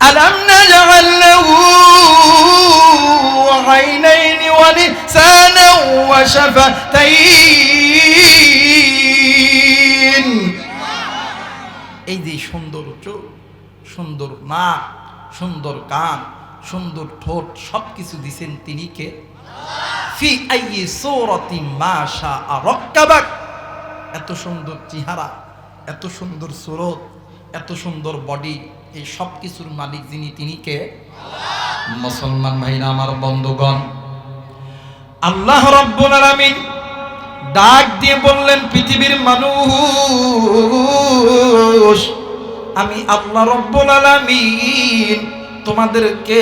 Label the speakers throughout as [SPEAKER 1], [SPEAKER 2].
[SPEAKER 1] আলাম নাজআল লাহু আইনাইনি ওয়া লিসানান ওয়া শাফাতাইন। এই যে সুন্দর চোখ, সুন্দর নাক, সুন্দর কান, সুন্দর ঠোঁট, সবকিছু দিছেন তিনি কে? ফি আইয়ি সূরাতিন মা শাআ রাক্কাবাক। এত সুন্দর চেহারা, এত সুন্দর সুরত, এত সুন্দর বডি, এই সব কিছুর মালিক যিনি তিনি কে? মুসলমান ভাইরা আমার, বন্ধুগণ, আল্লাহ রাব্বুল আলামিন ডাক দিয়ে বললেন, পৃথিবীর মানুষ, আমি আল্লাহ রাব্বুল আলামিন তোমাদেরকে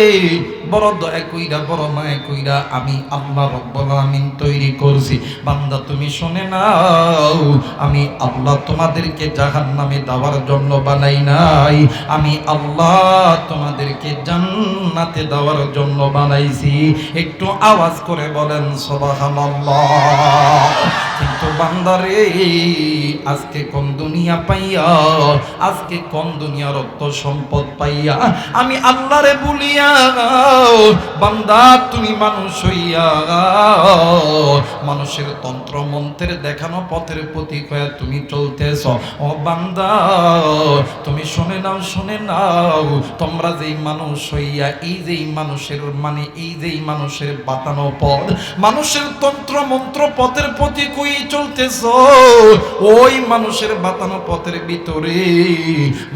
[SPEAKER 1] বড় দয়া কইরা, বড় মায়া কইরা আমি আল্লাহ রাব্বুল আলামিন তৈরি করছি। বান্দা তুমি শুনে নাও, আমি আল্লাহ তোমাদেরকে জাহান্নামে দেওয়ার জন্য বানাই নাই, আমি আল্লাহ তোমাদেরকে জান্নাতে দেওয়ার জন্য বানাইছি। একটু আওয়াজ করে বলেন সুবহানাল্লাহ। কিন্তু বান্দারে, আজকে কোন দুনিয়া পাইয়া, আজকে কোন দুনিয়ার অর্থ সম্পদ পাইয়া আমি আল্লাহরে বলিয়া, বান্দা তুমি মানুষ হইয়া মানুষের তন্ত্র মন্ত্রের দেখানো পথের প্রতীক হয়ে তুমি চলতেছ। ও বান্দা, তুমি শুনে নাও, শুনে নাও, তোমরা যেই মানুষ হইয়া এই যেই মানুষের এই যেই মানুষের বাতানো পথ, মানুষের তন্ত্র মন্ত্র পথের প্রতীক হয়ে চলতেছ, ওই মানুষের বাতানো পথের ভিতরে,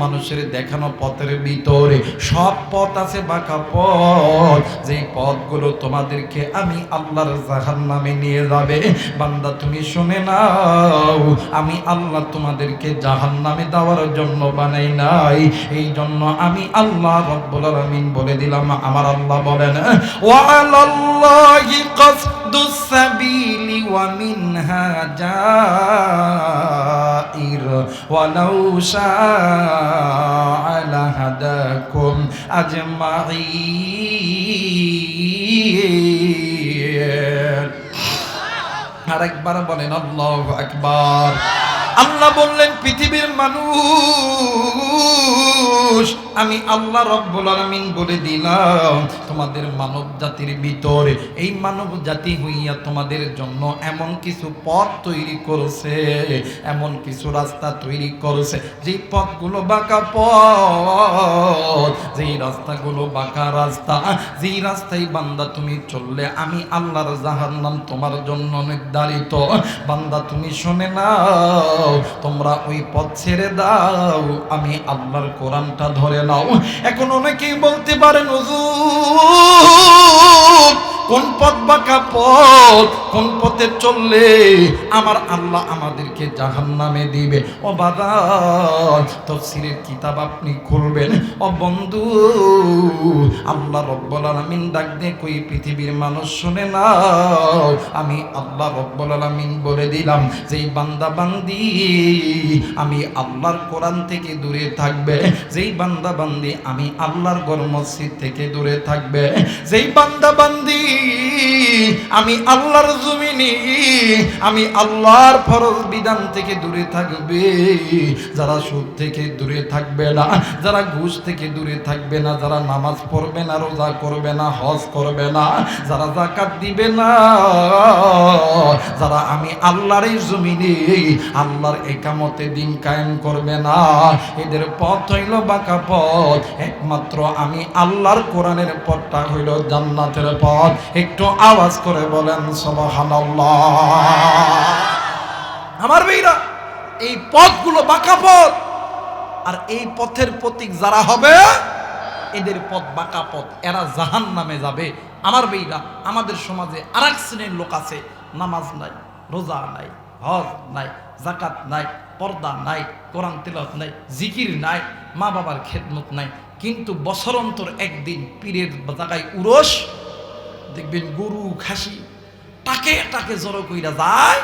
[SPEAKER 1] মানুষের দেখানো পথের ভিতরে সব পথ আছে বাঁকা পথ, যেই পথগুলো তোমাদেরকে আমি আল্লাহর জাহান্নামে নিয়ে যাবে। বান্দা তুমি শুনে নাও, আমি আল্লাহ তোমাদেরকে জাহান্নামে দেওয়ার জন্য বানাই নাই। এই জন্য আমি আল্লাহ রাব্বুল আলামিন বলে দিলাম, আমার আল্লাহ বলেন, ওয়া আলাল্লাহি কাসদুস সাবিলি ওয়া মিনহা জাইর ওয়ালাউ শাআ লাহাদাকুম আজমাইন। আরেকবার বলেন আল্লাহু আকবার। আল্লাহ বললেন, পৃথিবীর মানুষ, আমি আল্লাহ রাব্বুল আলামিন বলে দিলাম, তোমাদের মানব জাতির ভিতরে এই মানব জাতি হইয়া তোমাদের জন্য এমন কিছু পথ তৈরি করেছে, এমন কিছু রাস্তা তৈরি করেছে, যেই পথগুলো বাঁকা পথ, যেই রাস্তাগুলো বাঁকা রাস্তা, যেই রাস্তায় বান্দা তুমি চললে আমি আল্লাহর জাহান্নাম তোমার জন্য নির্ধারিত। বান্দা তুমি শুনে নাও, তোমরা ওই পথ ছেড়ে দাও, আমি আল্লাহর কোরআনটা ধরে নাও। এখন অনেকেই বলতে পারেন, হুজুর কোন পথ বাঁকা পথ, কোন পথে চললে আমার আল্লাহ আমাদেরকে জাহান্নামে দিবে? ও বাবা, তাফসীরের কিতাব আপনি খুলবেন, ও বন্ধু, আল্লাহ রাব্বুল আলামিন ডাক দিয়ে কই, পৃথিবীর মানুষ শুনে নাও, আমি আল্লাহ রাব্বুল আলামিন বলে দিলাম, যেই বান্দা বান্দি আমি আল্লাহর কোরআন থেকে দূরে থাকবে, যেই বান্দা বান্দি আমি আল্লাহর ঘর মসজিদ থেকে দূরে থাকবে, যেই বান্দা বান্দি আমি আল্লাহর জমিনে, আমি আল্লাহর ফরজ বিধান থেকে দূরে থাকবে, যারা সুদ থেকে দূরে থাকবে না, যারা ঘুষ থেকে দূরে থাকবে না, যারা নামাজ পড়বে না, রোজা করবে না, হজ করবে না, যারা যাকাত দিবে না, যারা আমি আল্লাহর এই জমিনে আল্লাহর একামতে দিন কায়েম করবে না, এদের পথ হইল বাঁকা পথ। একমাত্র আমি আল্লাহর কোরআনের পথটা হইল জান্নাতের পথ। একটু আওয়াজ করে বলেন সুবহানাল্লাহ। আমার ভাইরা, এই পথগুলো বাঁকা পথ, আর এই পথের প্রতীক যারা হবে, এদের পথ বাঁকা পথ, এরা জাহান্নামে যাবে। আমার ভাইরা, আমাদের সমাজে আরেক শ্রেণীর লোক আছে, নামাজ নাই, রোজা নাই, হজ নাই, যাকাত নাই, পর্দা নাই, কোরআন তিলাওয়াত নাই, জিকির নাই, মা বাবার খেদমত নাই, কিন্তু বছর অন্তর একদিন পীরের জায়গায় উরস, দেখবেন গরু খাসি টাকে টাকে জড়ো কইরা যায়,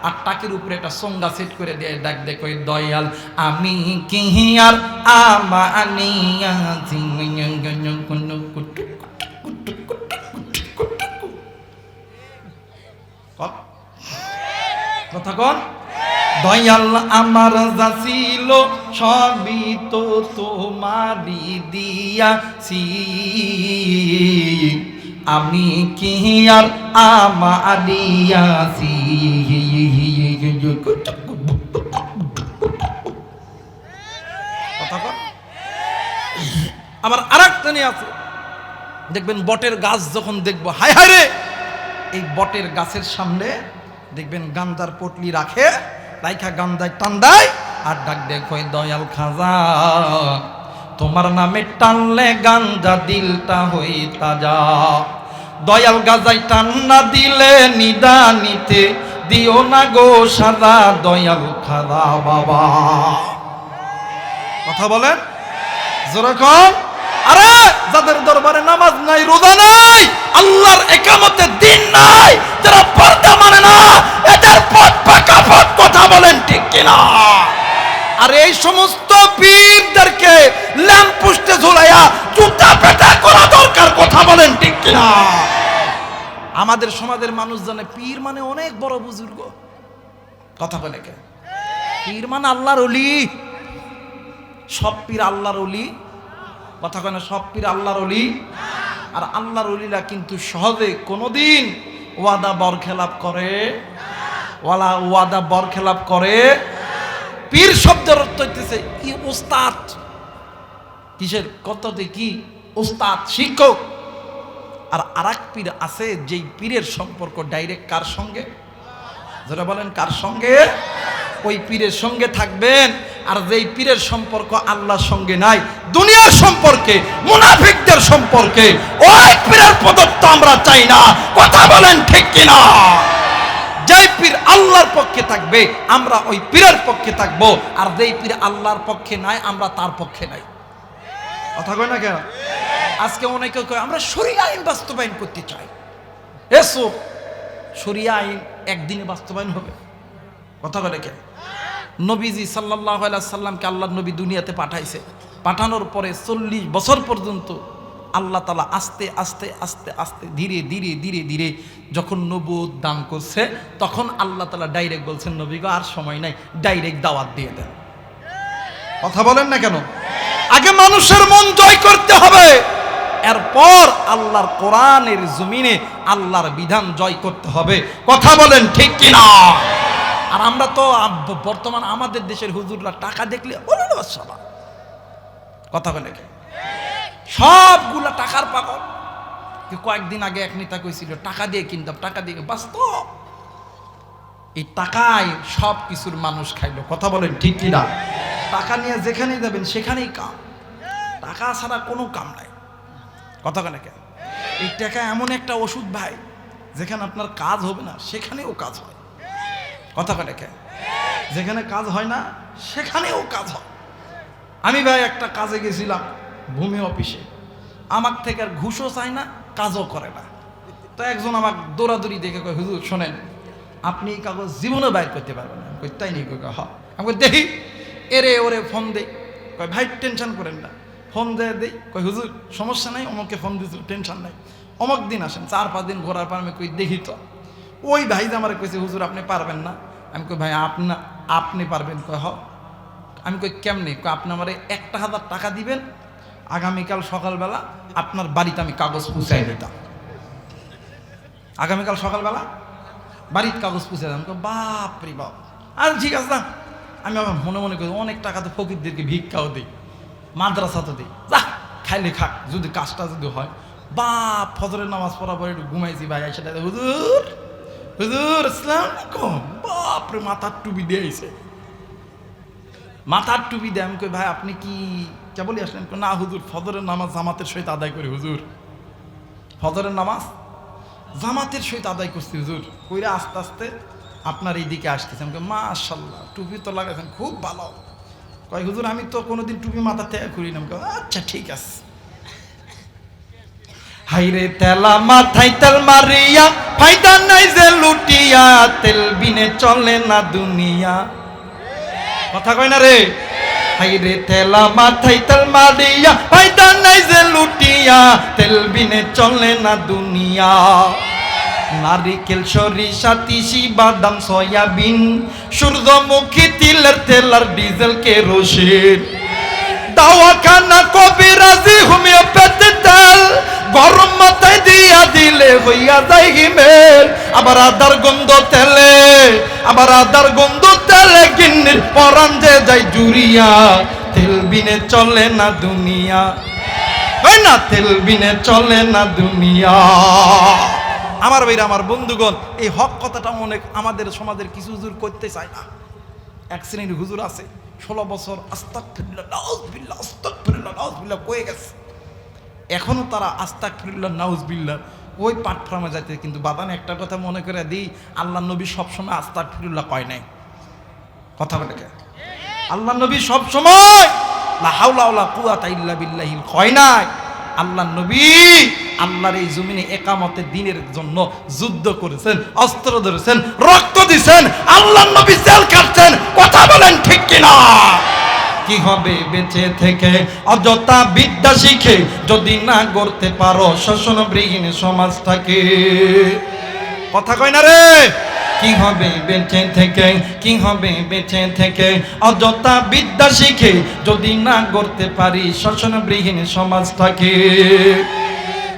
[SPEAKER 1] আর টাকের উপরে একটা সঙ্গা সেট করে দেয়, ডাক দে কই, দয়াল আমি কি আর আমানিয়া কথা কন, দয়াল আমার যা ছিল সবই তো তোমারই দিয়াছি, আমি কি আর আমারই আছি। আবার আরেকটা নিয়ে আছে, দেখবেন বটের গাছ যখন দেখবো, হায় হায় রে, এই বটের গাছের সামনে দেখবেন গান্দার পটলি রাখে, রাইখা গান্দায় টান দেয় আর ডাক দেয়, কই দয়াল খাজা, তোমার নামে টানলে গান্দা দিলটা হই তাজা। দয়াল গাজাই টান না দিলে নিদানিতে দিও না গো সাদা, দয়াল খাজা বাবা। কথা বলেন যেরকম। আরে যাদের দরবারে নামাজ নাই, রোজা নাই, আল্লাহর একামতের দিন নাই, যারা পর্দা মানে না, এদের পথ পাকা পথ। কথা বলেন ঠিক কিনা? আর এই সমস্ত পীরদেরকে ল্যাম্প পোস্টে ঝুলাইয়া জুতা পেটা করা দরকার। কথা বলেন ঠিক কিনা? আমাদের সমাজের মানুষ জানে পীর মানে অনেক বড় বুজুর্গ। কথা বলে কে? পীর মানে আল্লাহর ওলি। সব পীর আল্লাহর ওলি? কথা কেন? সব পীর আল্লাহর ওলি? আর আল্লাহর ওলিরা কিন্তু সহজে কোনোদিন ওয়াদা বরখেলাপ করে, ওয়াদা বরখেলাপ করে। পীর শব্দের অর্থ হইতেছে কি? উস্তাদ। কিসের? কততে কি? উস্তাদ, শিক্ষক। আর আরেক পীর আছে যেই পীরের সম্পর্ক ডাইরেক্ট কার সঙ্গে? যারা বলেন কার সঙ্গে? ওই পীরের সঙ্গে থাকবেন। আর যেই পীরের সম্পর্ক আল্লাহর সঙ্গে নাই, দুনিয়ার সম্পর্কে, মুনাফিকদের সম্পর্কে, ওই পীরের পদত্ব আমরা চাই না। কথা বলেন ঠিক কিনা? যেই পীর আল্লাহর পক্ষে থাকবে আমরা ওই পীরের পক্ষে থাকবো, আর যেই পীর আল্লাহর পক্ষে নাই আমরা তার পক্ষে নাই। কথা কয় না কেন? আজকে অনেকে কয় আমরা শরিয়া আইন বাস্তবায়ন করতে চাই। এসো, শরিয়া আইন একদিনে বাস্তবায়ন হবে? কথা কয় না কেন? নবীজি সাল্লাল্লাহু আলাইহি সাল্লামকে আল্লাহর নবী দুনিয়াতে পাঠাইছে। পাঠানোর পরে 40 বছর পর্যন্ত আল্লাহ তাআলা আস্তে আস্তে আস্তে আস্তে ধীরে ধীরে ধীরে ধীরে যখন নবুয়ত দান করছে, তখন আল্লাহ তাআলা ডাইরেক্ট বলছেন, নবী গো আর সময় নাই, ডাইরেক্ট দাওয়াত দিয়ে দেন। কথা বলেন না কেন? আগে মানুষের মন জয় করতে হবে, এরপর আল্লাহর কোরআনের জমিনে আল্লাহর বিধান জয় করতে হবে। কথা বলেন ঠিক কিনা? আর আমরা তো বর্তমান আমাদের দেশের হুজুররা টাকা দেখলে সবা। কথা বলে সবগুলা টাকার পাগল। কয়েকদিন আগে এক নেতা কইছিল টাকা দিয়ে কিনতাম, টাকা দিয়ে। বাস্তব এই টাকায় সব কিছুর মানুষ খাইলো। কথা বলেন ঠিক কিনা? টাকা নিয়ে যেখানেই যাবেন সেখানেই কাম, টাকা ছাড়া কোনো কাম নাই। কথা বলে কেন? এই টাকা এমন একটা ওষুধ ভাই, যেখানে আপনার কাজ হবে না সেখানেও কাজ হয়। কথা বলে কে? যেখানে কাজ হয় না সেখানেও কাজ হয়। আমি ভাই একটা কাজে গেছিলাম ভূমি অফিসে, আমার থেকে আর ঘুষও চাই না, কাজও করে না। তো একজন আমার দৌড়াদৌড়ি দেখে কয়, হুজুর শোনেন, আপনি এই কাগজ জীবনে বাইর করতে পারবেন না। কই তাই নেই? হ। আমি দেখি, এরে ওরে ফোন দেই। কয় ভাই টেনশন করেন না। ফোন দিয়ে দেই, কয় হুজুর সমস্যা নাই, অমুকে ফোন দিয়েছিল, টেনশন নাই, অমুক দিন আসেন। 4-5 দিন ঘোরার পর আমি কই দেখি তো। ওই ভাই যে আমার কইছে হুজুর আপনি পারবেন না। আমি কই ভাই আপনি পারবেন? কয় হ। আমি কই কেমনি? কয় আপনি আমার 1,000 টাকা দিবেন, আগামীকাল সকালবেলা আপনার বাড়িতে আমি কাগজ পৌঁছাই দিতাম। আগামীকাল সকালবেলা বাড়িতে কাগজ পৌঁছে দিতাম। বাপ রে বাপ। আর ঠিক আছে না। আমি আবার মনে মনে করি অনেক টাকা তো ফকিরদেরকে ভিক্ষাও দিই, মাদ্রাসা তো দিই, যা খাইলে খাক, যদি কাজটা যদি হয়। বাপ ফজরের নামাজ পড়ার পরে একটু ঘুমাইছি ভাই, সেটা হুজুর হুজুর আসসালামু আলাইকুম। বাপরে মাথার টুপি দিয়ে আইছে, মাথার টুপি দিয়ে। আমি কই ভাই আপনি কি কেবলই আসলেন? না হুজুর ফজরের নামাজ জামাতের সহিত আদায় করি হুজুর, ফজরের নামাজ জামাতের সহিত আদায় করছি হুজুর। কইরা আস্তে আস্তে আপনার এই দিকে আসতেছে। আমি কই মাশাআল্লাহ, টুপি তো লাগাইছেন খুব ভালো। কয় হুজুর আমি তো কোনোদিন টুপি মাথা থেকে করি না। আচ্ছা ঠিক আছে। হাইরে তেলা মাথায় তেল মারিয়া, ফায়দা নাই যে লুটিয়া, তেল বিনে চলে না দুনিয়া। কথা কয় না রে? হাইরে তেলা মাথায় তেল মারিয়া, ফায়দা নাই যে লুটিয়া, তেল বিনে চলে না দুনিয়া। নারিকেল সরিষা তিসি বাদাম সয়াবিন সূর্যমুখী তিলের তেল আর ডিজেল কেরোসিন দাওয়াখানা কবিরাজি হোমিওপ্যাথি তেল গরম মাথায় দিয়া দিলে হইয়া যায় হিমেল আবার আদার গন্ধ তেলে গিন্নির পরান যে যায় জুরিয়া তেল বিনে চলে না দুনিয়া হয় না তেল বিনে চলে না দুনিয়া আমার ভাইরা আমার বন্ধুগণ এই হক কথাটা মনে আমাদের সমাজের কিছু হুজুর করতে চায় না এক শ্রেণীর হুজুর আছে 16 বছর আস্তাগফিরুল্লাহ নাউযুবিল্লাহ আস্তাগফিরুল্লাহ নাউযুবিল্লাহ কয়ে গেছে এখনো তারা আস্তাগফিরুল্লাহ নাউযুবিল্লাহ ওই প্ল্যাটফর্মে যাইতে কিন্তু বাদান একটা কথা মনে করে দিই আল্লাহ নবী সবসময় আস্তাগফিরুল্লাহ কয় নাই কথা বলে আল্লাহ নবী সবসময় লা হাওলা ওয়ালা কুওয়াতা ইল্লা বিল্লাহি কয় নাই আল্লাহ নবী আল্লাহর এই জমিনে একামতের দিনের জন্য যুদ্ধ করেছেন অস্ত্র ধরেছেন রক্ত দিয়েছেন আল্লাহ নবী জেল কাটছেন কথা বলেন ঠিক কিনা কি হবে বেঁচে থেকে অযথা বিদ্যা শিখে যদি না গড়তে পারো শোষণবিহীন সমাজটাকে কথা কয় না রে কি হবে বেঁচে থেকে অযথা বিদ্যা শিখে যদি না গড়তে পারি শোষণবিহীন সমাজটাকে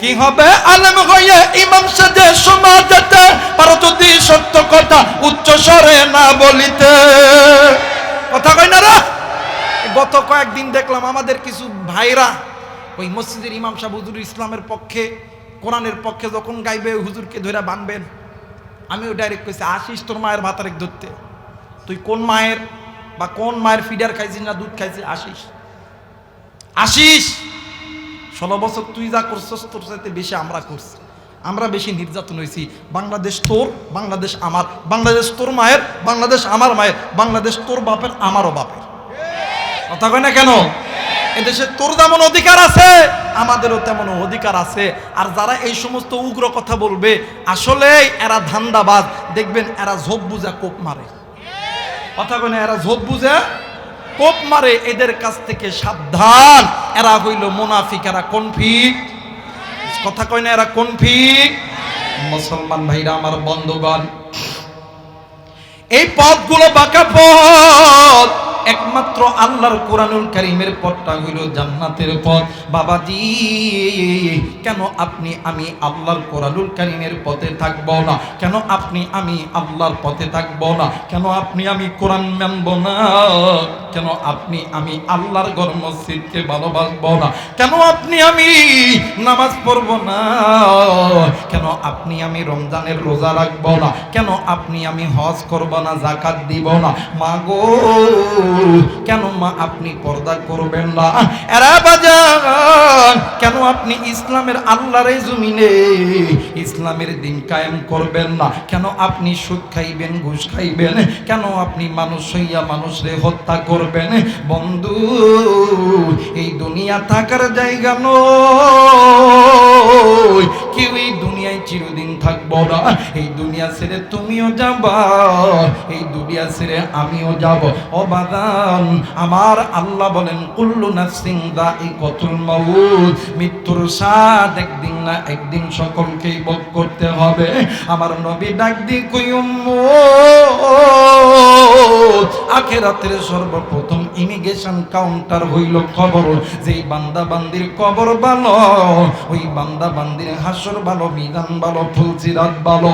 [SPEAKER 1] কি হবে আলেম হয়ে ইমাম সাজে সমাজেতে পারো যদি সত্য কথা উচ্চ স্বরে না বলিতে কথা কয় না রে গত কয়েকদিন দেখলাম আমাদের কিছু ভাইরা ওই মসজিদের ইমাম সাহেব হুজুর ইসলামের পক্ষে কোরআনের পক্ষে যখন গাইবে হুজুরকে ধরে বানবেন আমিও ডাইরেক্ট কইছি আসিস তোর মায়ের ভাতারে ধরতে তুই কোন মায়ের ফিডার খাইছিস না দুধ খাইছিস আসিস 16 বছর তুই যা করছস তোর সাথে বেশি আমরা করছি আমরা বেশি নির্যাতন হয়েছি বাংলাদেশ তোর বাংলাদেশ আমার বাংলাদেশ তোর মায়ের বাংলাদেশ আমার মায়ের বাংলাদেশ তোর বাপের আমারও বাপের কথা কয় না কেন এদেশে তোর যেমন অধিকার আছে আমাদেরও তেমন অধিকার আছে আর যারা এই সমস্ত উগ্র কথা বলবে আসলে এরা ধান্দাবাজ দেখবেন এরা ঝোপ বুঝা কোপ মারে কথা কয় না এরা ঝোপ বুঝা কোপ মারে এদের কাছ থেকে সাবধান এরা হইল মুনাফিক এরা কনফিক কথা কয় না এরা কনফিক মুসলমান ভাইরা আমার বন্ধুগণ এই পথগুলো বাঁকা পথ একমাত্র আল্লাহর কোরআনুল কারীমের পথটা হইল জান্নাতের পথ বাবাজি কেন আপনি আমি আল্লাহর কোরআনুল কারীমের পথে থাকব না কেন আপনি আমি আল্লাহর পথে থাকব না কেন আপনি আমি কোরআন মানব না কেন আপনি আমি আল্লাহর ঘর মসজিদকে ভালোবাসব না কেন আপনি আমি নামাজ পড়ব না কেন আপনি আমি রমজানের রোজা রাখব না কেন আপনি আমি হজ করব না যাকাত দিব না মাগো কেন মা আপনি পর্দা করবেন না এরা বাজান কেন আপনি ইসলামের আল্লাহর এই জমিনে ইসলামের দিন কায়েম করবেন না কেন আপনি সুদ খাইবেন ঘুষ খাইবেন কেন আপনি মানুষ হইয়া মানুষরে হত্যা করবেন বন্ধু এই দুনিয়া থাকার জায়গা নয় কেউ এই দুনিয়ায় চিরদিন থাকবো না এই দুনিয়া ছেড়ে তুমিও যাবা এই দুনিয়া ছেড়ে আমিও যাব ও বাদান আমার আল্লাহ বলেন কুল্লু নাফসিন যায়িকাতুল মাউত মৃত্যুর স্বাদ একদিন না একদিন সকলকেই ভোগ করতে হবে আমার নবী ডাক দি কই উম্মত আখিরাতের সর্বপ্রথম ইমিগ্রেশন কাউন্টার হইল কবর যেই বান্দা বান্দির কবর ভালো ওই বান্দা বান্দির হাসর ভালো মিজান ভালো ফুলসিরাত ভালো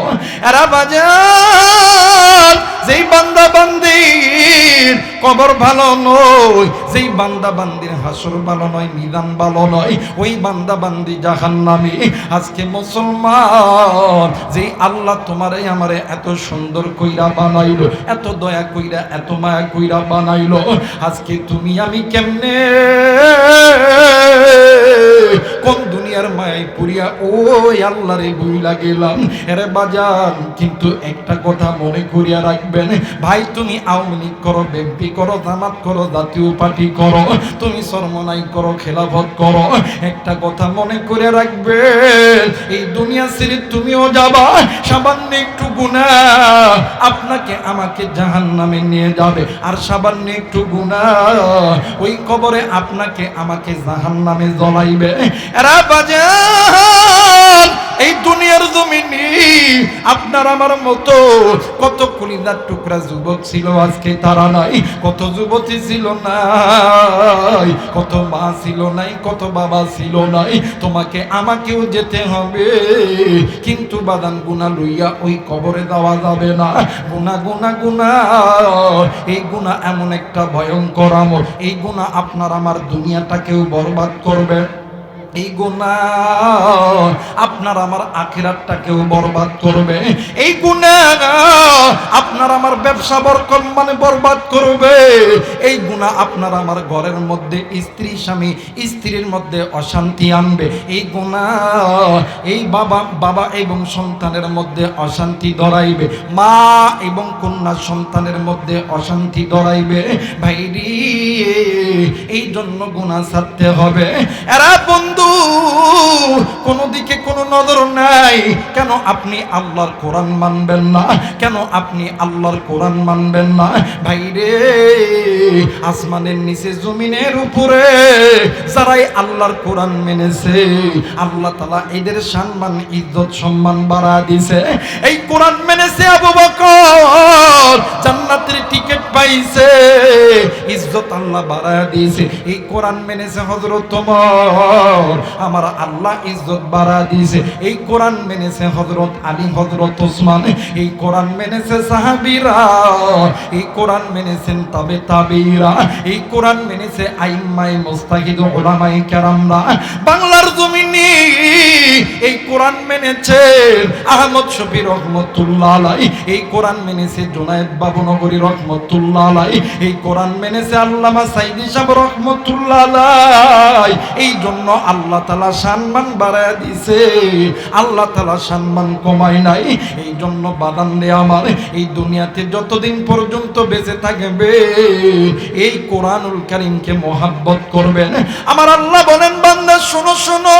[SPEAKER 1] এরা বাজার যেই বান্দা বান্দির কবর ভালো নয় যেই বান্দা বান্দির হাসর ভালো নয় মিজান ভালো নয় ওই বান্দা বান্দি জাহান্নামী আজকে মুসলমান যেই আল্লাহ তোমারে আমারে এত সুন্দর কইরা বানাইলো এত দয়া কইরা এত মায়া কইরা বানাইলো আজকে তুমি আমি কেমনে কোন দুনিয়ার মায়ায় পুরিয়া ওই আল্লাহরে ভুইলা গেলাম এরে বাজান কিন্তু একটা কথা মনে করিয়া রাখবেন ভাই তুমি আওয়ামী লীগ করো বিএনপি করো জামাত করো জাতীয় পার্টি করো তুমি সরমনাই করো খেলাফত করো একটা কথা মনে করে রাখবেন এই দুনিয়া ছেড়ে তুমিও যাবা সামান্য একটু গুনাহ আপনাকে আমাকে জাহান্নামে নিয়ে যাবে আর সামান্য একটু গুনাহ ওই কবরে আপনাকে আমাকে জাহান্নামে জ্বলাইবে এরা বাজান এই দুনিয়ার জমিনে আপনার আমার মতো কত কলিজার টুকরা যুবক ছিল, আজকে তারা নাই। কত যুবতী ছিল নাই, কত মা ছিল নাই, কত বাবা ছিল নাই। তোমাকে আমাকেও যেতে হবে, কিন্তু বাদান গুনাহ লইয়া ওই কবরে দেওয়া যাবে না। গুনাহ গুনাহ গুনাহ, এই গুনাহ এমন একটা ভয়ঙ্কর আমল, এই গুনাহ আপনার আমার দুনিয়াটাকেও বরবাদ করবে। এই গুনাহ আপনার আমার আখিরাতটাকেও বরবাদ করবে। এই গুনাহ আপনার আমার ব্যবসা বরবাদ করবে। এই গুনাহ আপনার আমার ঘরের মধ্যে স্ত্রী স্বামী স্ত্রীর মধ্যে অশান্তি আনবে। এই গুনাহ এই বাবা এবং সন্তানের মধ্যে অশান্তি ধরাইবে, মা এবং কন্যা সন্তানের মধ্যে অশান্তি ধরাইবে। ভাইরি, এই জন্য গুনাহ ছাড়তে হবে। এরা বন্ধু কোনো দিকে কোনো নজর নাই। কেন আপনি আল্লাহর কোরআন মানবেন না? কেন আপনি আল্লাহর কোরআন মানবেন না? ভাইরে, আসমানের নিচে জমিনের উপরে যারাই আল্লাহর কোরআন মেনেছে, আল্লাহ তাআলা এদের সম্মান ইজ্জত সম্মান বাড়া দিয়েছে। এই কোরআন মেনেছে আবু বকর, জান্নাতের টিকিট পাইছে, ইজ্জত আল্লাহ বাড়া দিয়েছে। এই কোরআন মেনেছে হযরত ওমর, আমার আল্লাহ ইজ্জত বাড়া দিয়েছে। এই কোরআন মেনেছে হযরত আলী, হযরত ওসমান, এই কোরআন মেনেছে সাহাবীরা, এই কোরআন মেনেছেন তাবেঈরা, এই কোরআন মেনেছে আইম্মায়ে মুজতাহিদ উলামায়ে কেরামরা। বাংলার জমিনে এই কোরআন মেনেছেন আহমদ শফী রহমাতুল্লাহ আলাইহি, এই কোরআন মেনেছে জুনায়েদ বাবুনগরী রহমাতুল্লাহ আলাইহি, এই কোরআন মেনেছে আল্লামা সাইদি সাহেব রহমাতুল্লাহ আলাইহি। এই জন্য আল্লাহ তাআলা সম্মান বাড়ায় দিয়েছে, আল্লাহ তাআলা সম্মান কমায় নাই। এই জন্য বাদান রে আমার, এই দুনিয়াতে যতদিন পর্যন্ত বেঁচে থাকবে এই কোরআনুল কারীমকে মহব্বত করবেন। আমার আল্লাহ বলেন, বান্দা শোনো শোনো,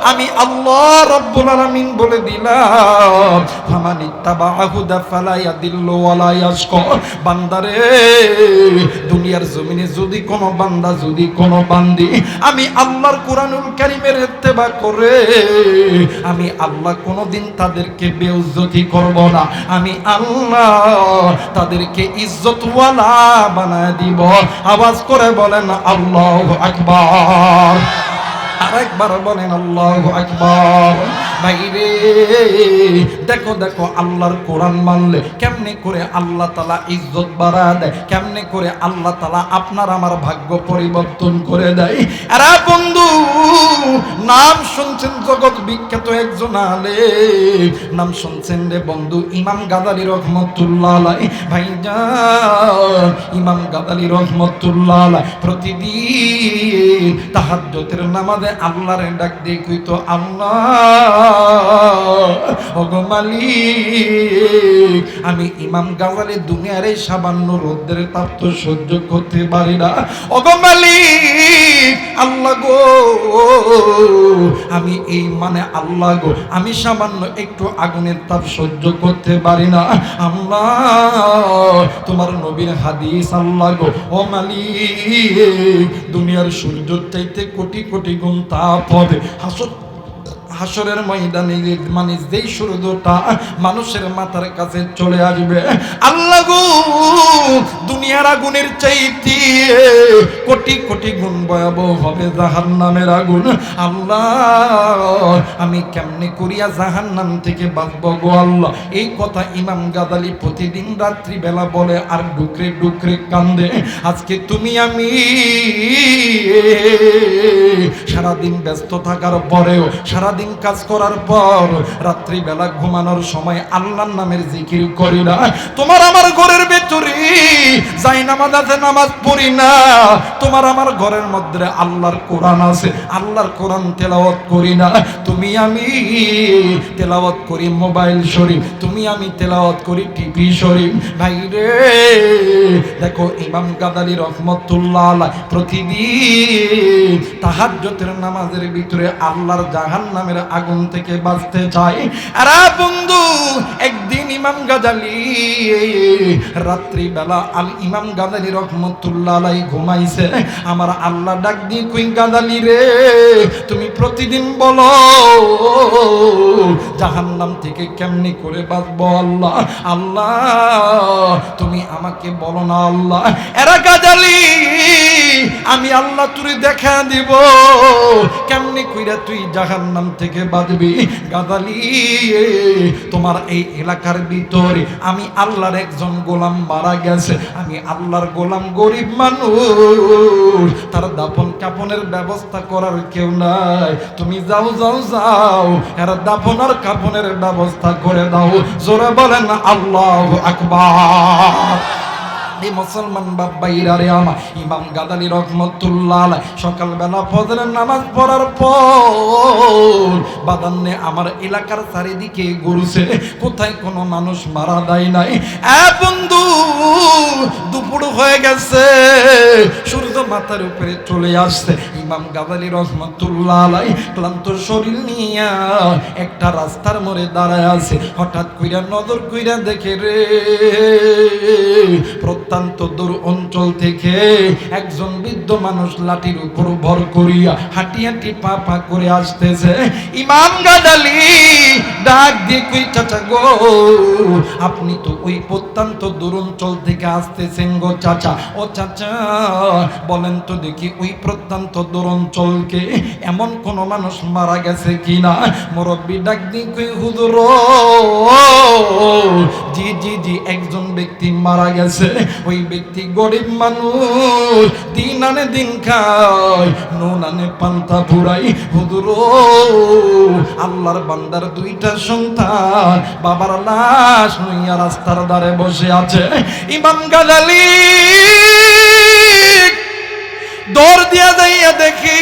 [SPEAKER 1] আমি আল্লাহ রাব্বুল আলামিন বলে দিলাম, ফামানিত্তাবা হুদা ফালা ইয়াদিল্লু ওয়ালা ইয়াশকা। বান্দারে, দুনিয়ার জমিনে যদি কোনো বান্দা, যদি কোনো বান্দি আমি আল্লাহর কোরআনুল কারীমের ইত্তেবা করে, আমি আল্লাহ কোনোদিন তাদেরকে বেইজ্জতি করব না। আমি আল্লাহ তাদেরকে ইজ্জতওয়ালা বানায় দিব। আওয়াজ করে বলেন আল্লাহু আকবার। আরেকবার বলেন আল্লাহু আকবার। ভাইরে, দেখো দেখো আল্লাহর কোরআন মানলে কেমনে করে আল্লাহ তাআলা ইজ্জত বাড়া দেয়, কেমনে করে আল্লাহ তাআলা আপনার আমার ভাগ্য পরিবর্তন করে দেয়। আরে বন্ধু, নাম শুনছেন জগৎ বিখ্যাত একজন আলেম, নাম শুনছেন রে বন্ধু ইমাম গাযালী রহমাতুল্লাহ আলাইহি। ভাইজান, ইমাম গাযালী রহমাতুল্লাহ আলাইহি প্রতিদিন তাহাজ্জুদের নামাজে আল্লাহর ডাক দিয়ে কইতো, আল্লাহ ওগো মালিক, আমি ইমাম গাযালী দুনিয়ার এই সামান্য রোদের তাপ তো সহ্য করতে পারি না। ওগো মালিক, আল্লাহ গো, আমি এই মানে আল্লাহ গো, আমি সামান্য একটু আগুনের তাপ সহ্য করতে পারি না। আল্লাহ, তোমার নবীর হাদিস আল্লাহ গো, ও মালিক, দুনিয়ার সূর্যের চাইতে কোটি কোটি গুণ তাপ হবে হাসরের ময়দানে, মানে যেই সূর্যটা মানুষের মাথার কাছে চলে আসবে। আল্লাহ গো, দুনিয়ার আগুনের চাইতে কোটি কোটি গুণ ভয়াবহ হবে জাহান্নামের আগুন। আল্লাহ, আমি কেমনে করিয়া জাহান্নাম থেকে বাঁচব গো আল্লাহ? এই কথা ইমাম গাযালী প্রতিদিন রাত্রি বেলা বলে আর ডুকরে ডুকরে কান্দে। আজকে তুমি আমি সারাদিন ব্যস্ত থাকার পরেও, সারাদিন কাজ করার পর রাত্রি বেলা ঘুমানোর সময় আল্লাহর নামের জিকির করি না। তোমার আমার ঘরের ভেতরে যাই নামাজ আছে, নামাজ পড়ি না। তোমার আমার ঘরের মধ্যে আল্লাহর কোরআন আছে, আল্লাহর কোরআন তেলাওয়াত করি না। তুমি আমি তেলাওয়াত করি মোবাইল শরীফ, তুমি আমি তেলাওয়াত করি টিভি শরীফ। ভাই রে, দেখো ইমাম গাযালী রহমাতুল্লাহ আলাইহি প্রতিদিন তাহাজ্জুদের নামাজের ভিতরে আল্লাহর জাহান্নামের জাহান্নামের আগুন থেকে বাঁচতে চাই। আরে বন্ধু, একদিন ইমাম গাজালি রাত্রি বেলা আল ইমাম গাজালি রহমতুল্লাহ আলাইহি ঘুমাইছে। আমার আল্লাহ ডাক দিয়ে কই, গাজালি রে, তুমি প্রতিদিন বলো জাহান্নাম থেকে কেমনি করে বাঁচবো। আল্লাহ আল্লাহ তুমি আমাকে বলো না আল্লাহ। এরা গাজালি, আমি আল্লাহ তুই দেখা দিব কেমনি কইরা তুই জাহান্নাম থেকে বাঁচবি। গাজালি, তোমার এই এলাকার ভিতরে আমি আল্লাহর একজন গোলাম মারা গেছে। আমি আল্লাহর গোলাম, গরিব মানুষ, তার দাফন কাফনের ব্যবস্থা করার কেউ নাই। তুমি যাও যাও যাও, এরা দাফন আর কাফনের ব্যবস্থা করে দাও। জোরে বলেন আল্লাহু আকবার। এই মুসলমান বাবাইরা রে আমার, ইমাম গাজালি রহমতুল্লাহ আলাইহি সকালবেলা ফজরের নামাজ পড়ার পর বাদান্নে আমার এলাকার চারিদিকে ঘুরছে, কোথায় কোনো মানুষ মারা যায় নাই। বন্ধু, দুপুর হয়ে গেছে, সূর্য মাথার উপরে চলে আসছে। ইমাম গাজালি রহমতুল্লাহ আলাইহি ক্লান্ত শরীর নিয়ে একটা রাস্তার মোড়ে দাঁড়ায় আছে। হঠাৎ কইরা নজর কইরা দেখে রে, প্রত্যন্ত দূর অঞ্চল থেকে একজন বৃদ্ধ মানুষ লাঠির উপর ভর করিয়া হাঁটি হাঁটি পা পা করে আসতেছে। ইমাম গাজালি ডাক দিয়ে কই, চাচা গো, আপনি তো ওই প্রত্যন্ত দূর অঞ্চল থেকে আসতেছেন গো চাচা। ও চাচা, বলেন তো দেখি ওই প্রত্যন্ত দূর অঞ্চলকে এমন কোন মানুষ মারা গেছে কিনা। মুরব্বি ডাক দিয়ে কই, হুজুর, জি জি জি, একজন ব্যক্তি মারা গেছে। ওই ব্যক্তি গরিব মানুষ, দিন আনে দিন খায়, নুন আনে পান্তা ফুরাই। হুজুর, আল্লাহর বান্দার দুইটা সন্তান বাবার লাশ নইয়া রাস্তার ধারে বসে আছে। ইমাম গাজালি দৌড় দিয়া যাইয়া দেখি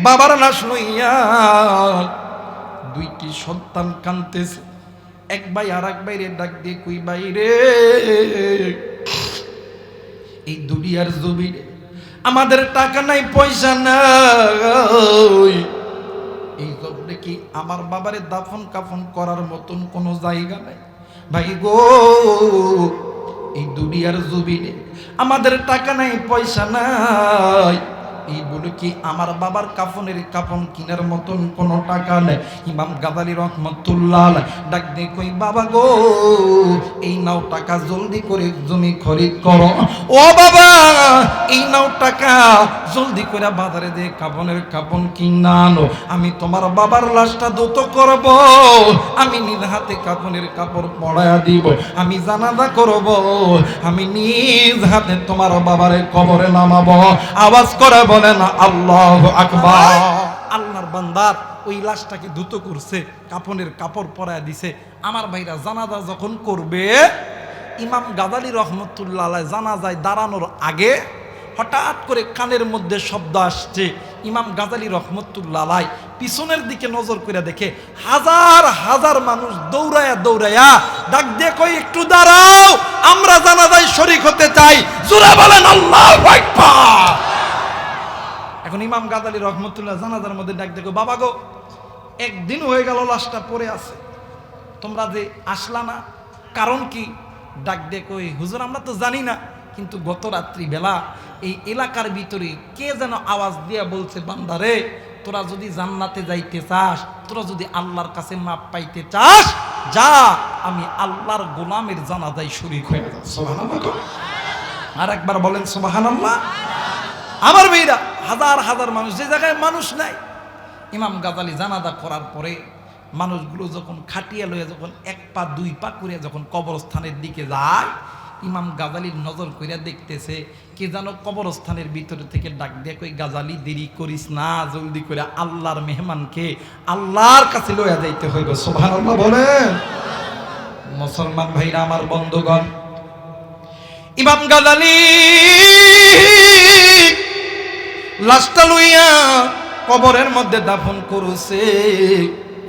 [SPEAKER 1] বাবার লাশ লইয়া দুইটি সন্তান কাঁদতেছে। এক ভাই আর এক ভাইরে ডাক দিয়ে কই, ভাই রে, এই দুনিয়ার জমিনে আমাদের টাকা নাই, পয়সা নাই, এই জন্য কি আমার বাবারে দাফন কাফন করার মতন কোনো জায়গা নাই। ভাই গো, এই দুনিয়ার জমিনে আমাদের টাকা নাই, পয়সা নাই, এই বলে কি আমার বাবার কাফনের কাফন কিনার মতন কোনো টাকা নেই। ইমাম গাজালি রহমতুল্লাহ আলাইহি ডাক দিয়ে কই, বাবা গো, এই নাও টাকা, জলদি করে জমি খরিদ করো। ও বাবা, এই নাও টাকা, জলদি করে বাজারে দিয়ে কাফনের কাফন কিনা আনো। আমি তোমার বাবার লাশটা দূত করব, আমি নিজ হাতে কাফনের কাপড় পরায়া দিব, আমি জানাজা করব, আমি নিজ হাতে তোমার বাবারে কবরে নামাবো। আওয়াজ করে বলেন আল্লাহু আকবার। আল্লাহর বান্দার ওই লাশটাকে ধুত করছে, কাফনের কাপড় পরায়া দিছে। আমার ভাইরা জানাজা যখন করবে, ইমাম গাজালি রহমতুল্লাহ আলাইহি জানাজায় দাঁড়ানোর আগে হঠাৎ করে কানের মধ্যে শব্দ আসছে। ইমাম গাজালি রহমতুল্লাহ আলাইহি পিছনের দিকে নজর করে দেখে হাজার হাজার মানুষ দৌড়ায়া দৌড়ায়া ডাক দিয়ে কই, একটু দাঁড়াও, আমরা জানাজায় শরীক হতে চাই। জোরে বলেন আল্লাহু আকবার। এখন ইমাম গাজালি রহমতুল্লাহ জানাজার মধ্যে ডাক দেখো, বাবা গো, একদিন হয়ে গেল লাশটা পড়ে আছে, তোমরা যে আসলা না, কারণ কি? ডাক দেখো, হুজুর, আমরা তো জানি না, কিন্তু গত রাত্রি বেলা এই এলাকার ভিতরে কে যেন আওয়াজ দিয়া বলছে, বান্দারে, তোরা যদি জান্নাতে যাইতে চাস, তোরা যদি আল্লাহর কাছে মাপ পাইতে চাস, যা, আমি আল্লাহর গোলামের জানাজায় শরীক হয়ে যা। সুবহানাল্লাহ। আর একবার বলেন সুবহানাল্লাহ। আমার মেয়েরা, হাজার হাজার মানুষ, যে জায়গায় মানুষ নাই। ইমাম গাজালি জানাজা করার পরে মানুষগুলো যখন খাটিয়া লইয়া যখন এক পা দুই পা করে যখন কবরস্থানের দিকে যায়, ইমাম গাজালির নজর কইরা দেখতেছে কে যেন কবরস্থানের ভিতরে থেকে ডাক দিয়ে কই, গাজালি, দেরি করিস না, জলদি করে আল্লাহর মেহমানকে আল্লাহর কাছে লইয়া যাইতে হইবে। সুবহানাল্লাহ বলেন। মুসলমান ভাইরা আমার, বন্ধুগণ, ইমাম গাজালি লাশটা লইয়া কবরের মধ্যে দাফন করছে।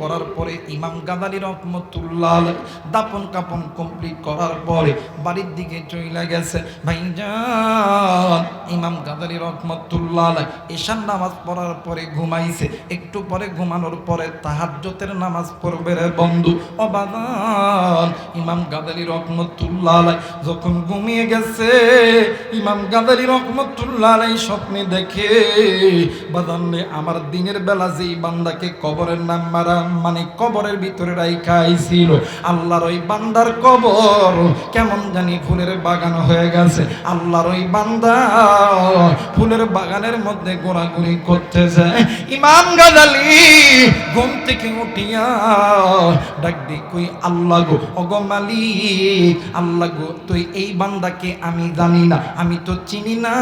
[SPEAKER 1] করার পরে ইমাম গাদালি রহমতুল্লাহ আলাইহি দাফন কাফন কমপ্লিট করার পরে বাড়ির দিকে চলে গেছে। ভাইজান ইমাম গাদালি রহমতুল্লাহ আলাইহি ঈশার নামাজ পড়ার পরে ঘুমাইছে। একটু পরে ঘুমানোর পরে তাহাজ্জুদের নামাজ পড়বে রে বন্ধু। ও বাদান ইমাম গাদালি রহমতুল্লাহ আলাইহি যখন ঘুমিয়ে গেছে, ইমাম গাদালি রহমতুল্লাহ আলাইহি স্বপ্নে দেখে বাদানে আমার দিনের বেলা যেই বান্দাকে কবরের নাম মারা মানে কবরের ভিতরে রাইখা আইছিল, আল্লাহর ওই বান্দার কবর কেমন জানি ফুলের বাগান হয়ে গেছে। আল্লাহর ওই বান্দা ফুলের বাগানের মধ্যে ঘোরাঘুরি করতেছে। ইমাম গাদালি ঘুম থেকে উঠিয়া ডাক দি কই আল্লাহ গো, ওগো মালিক, আল্লাহ গো তুই এই বান্দাকে আমি জানি না, আমি তো চিনি না,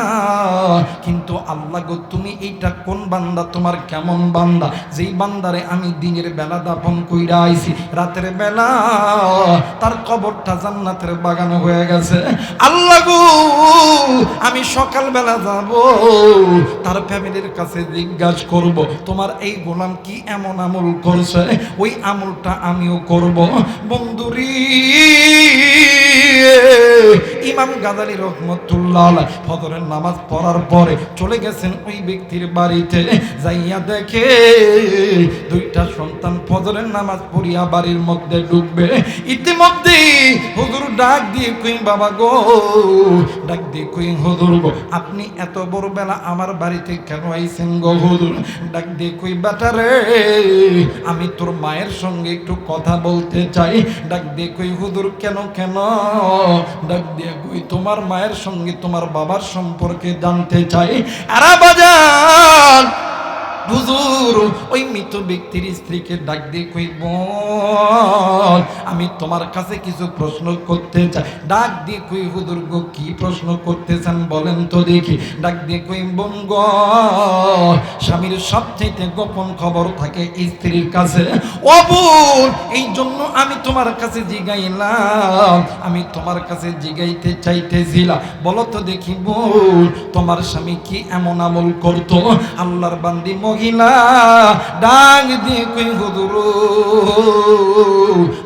[SPEAKER 1] কিন্তু আল্লাহ গো তুমি এইটা কোন বান্দা, তোমার কেমন বান্দা যেই বান্দারে আমি দিনের বেলা দাফন কইরা আইছি, রাতের বেলা তার কবরটা জান্নাতের বাগান হয়ে গেছে। আল্লাহ গো আমি সকাল বেলা যাব, তার ফ্যামিলির কাছে জিজ্ঞাসা করব তোমার এই গোলাম কি এমন আমল করছে, ওই আমলটা আমিও করব। বন্ধুরি ইমাম গাদালি রহমতুল্লাহ আলাইহি ফজরের নামাজ পড়ার পরে চলে গেছেন ওই ব্যক্তির বাড়িতে। যাইয়া দেখে দুইটা সন্তান ফজরের নামাজ পড়িয়া বাড়ির মধ্যে ঢুকবে। ইতিমধ্যে হুজুর ডাক দিয়ে কই বাবা গো, ডাক দিয়ে কই হুজুর গো আপনি এত বড় বেলা আমার বাড়িতে কেন আইছেন গো হুজুর? ডাক দিয়ে কই বেটা রে আমি তোর মায়ের সঙ্গে একটু কথা বলতে চাই। ডাক দিয়ে কই হুজুর কেন কেন? ডাক দিয়ে কই তোমার মায়ের সঙ্গে তোমার বাবার সম্পর্কে জানতে চাই। আরে বাজান হুজুর ওই মৃত ব্যক্তির স্ত্রীকে ডাক দিয়ে কই বল আমি তোমার কাছে কিছু প্রশ্ন করতে চাই। ডাক দিয়ে কই হুজুর গো কি প্রশ্ন করতেছেন বলেন তো দেখি। ডাক দিয়ে কই বোন গো স্বামীর সবচেয়ে গোপন খবর থাকে স্ত্রীর কাছে। ও বোন এই জন্য আমি তোমার কাছে জিগাইলাম, আমি তোমার কাছে জিগাইতে চাইতেছিলাম বলো তো দেখি বোন তোমার স্বামী কি এমন আমল করতো? আল্লাহর বান্দি মহিলা ডাক দিয়ে কই হুজুর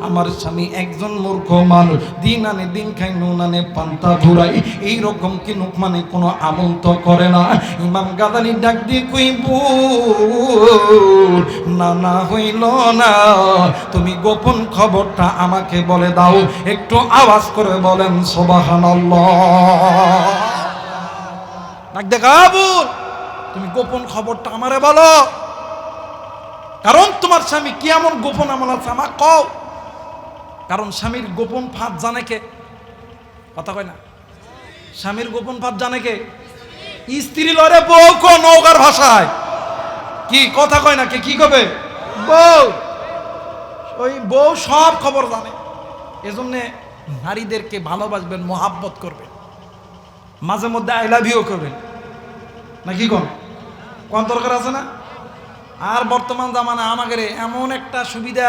[SPEAKER 1] আমার স্বামী একজন মূর্খ মানুষ, দিন আনে দিন খাই নুন আনে পান্তা ঘুরাই, এইরকম কি মানে কোনো আমল তো করে না। ইমাম গাদালি ডাক দিয়ে কইব না না হইল না, তুমি গোপন খবরটা আমাকে বলে দাও। একটু আওয়াজ করে বলেন সুবহানাল্লাহ। ডাক দেখাবো তুমি গোপন খবরটা আমারে বলো, কারণ তোমার স্বামী কি এমন গোপন আমল আছে আমার কও। কারণ স্বামীর গোপন ফাঁদ জানে কে? কথা কয় না, স্বামীর গোপন ফাঁদ জানে কে? স্ত্রী লরে বউ কো নৌকার ভাষায় কি কথা কয় না কে? কি কবে? বউ। ওই বউ সব খবর জানে। এজন্য নারীদেরকে ভালোবাসবেন, মোহাব্বত করবেন, মাঝে মধ্যে আই লাভ ইউ করবেন নাকি কোন কোন দরকার আছে না? আর বর্তমান জামানা আমাদের এমন একটা সুবিধা,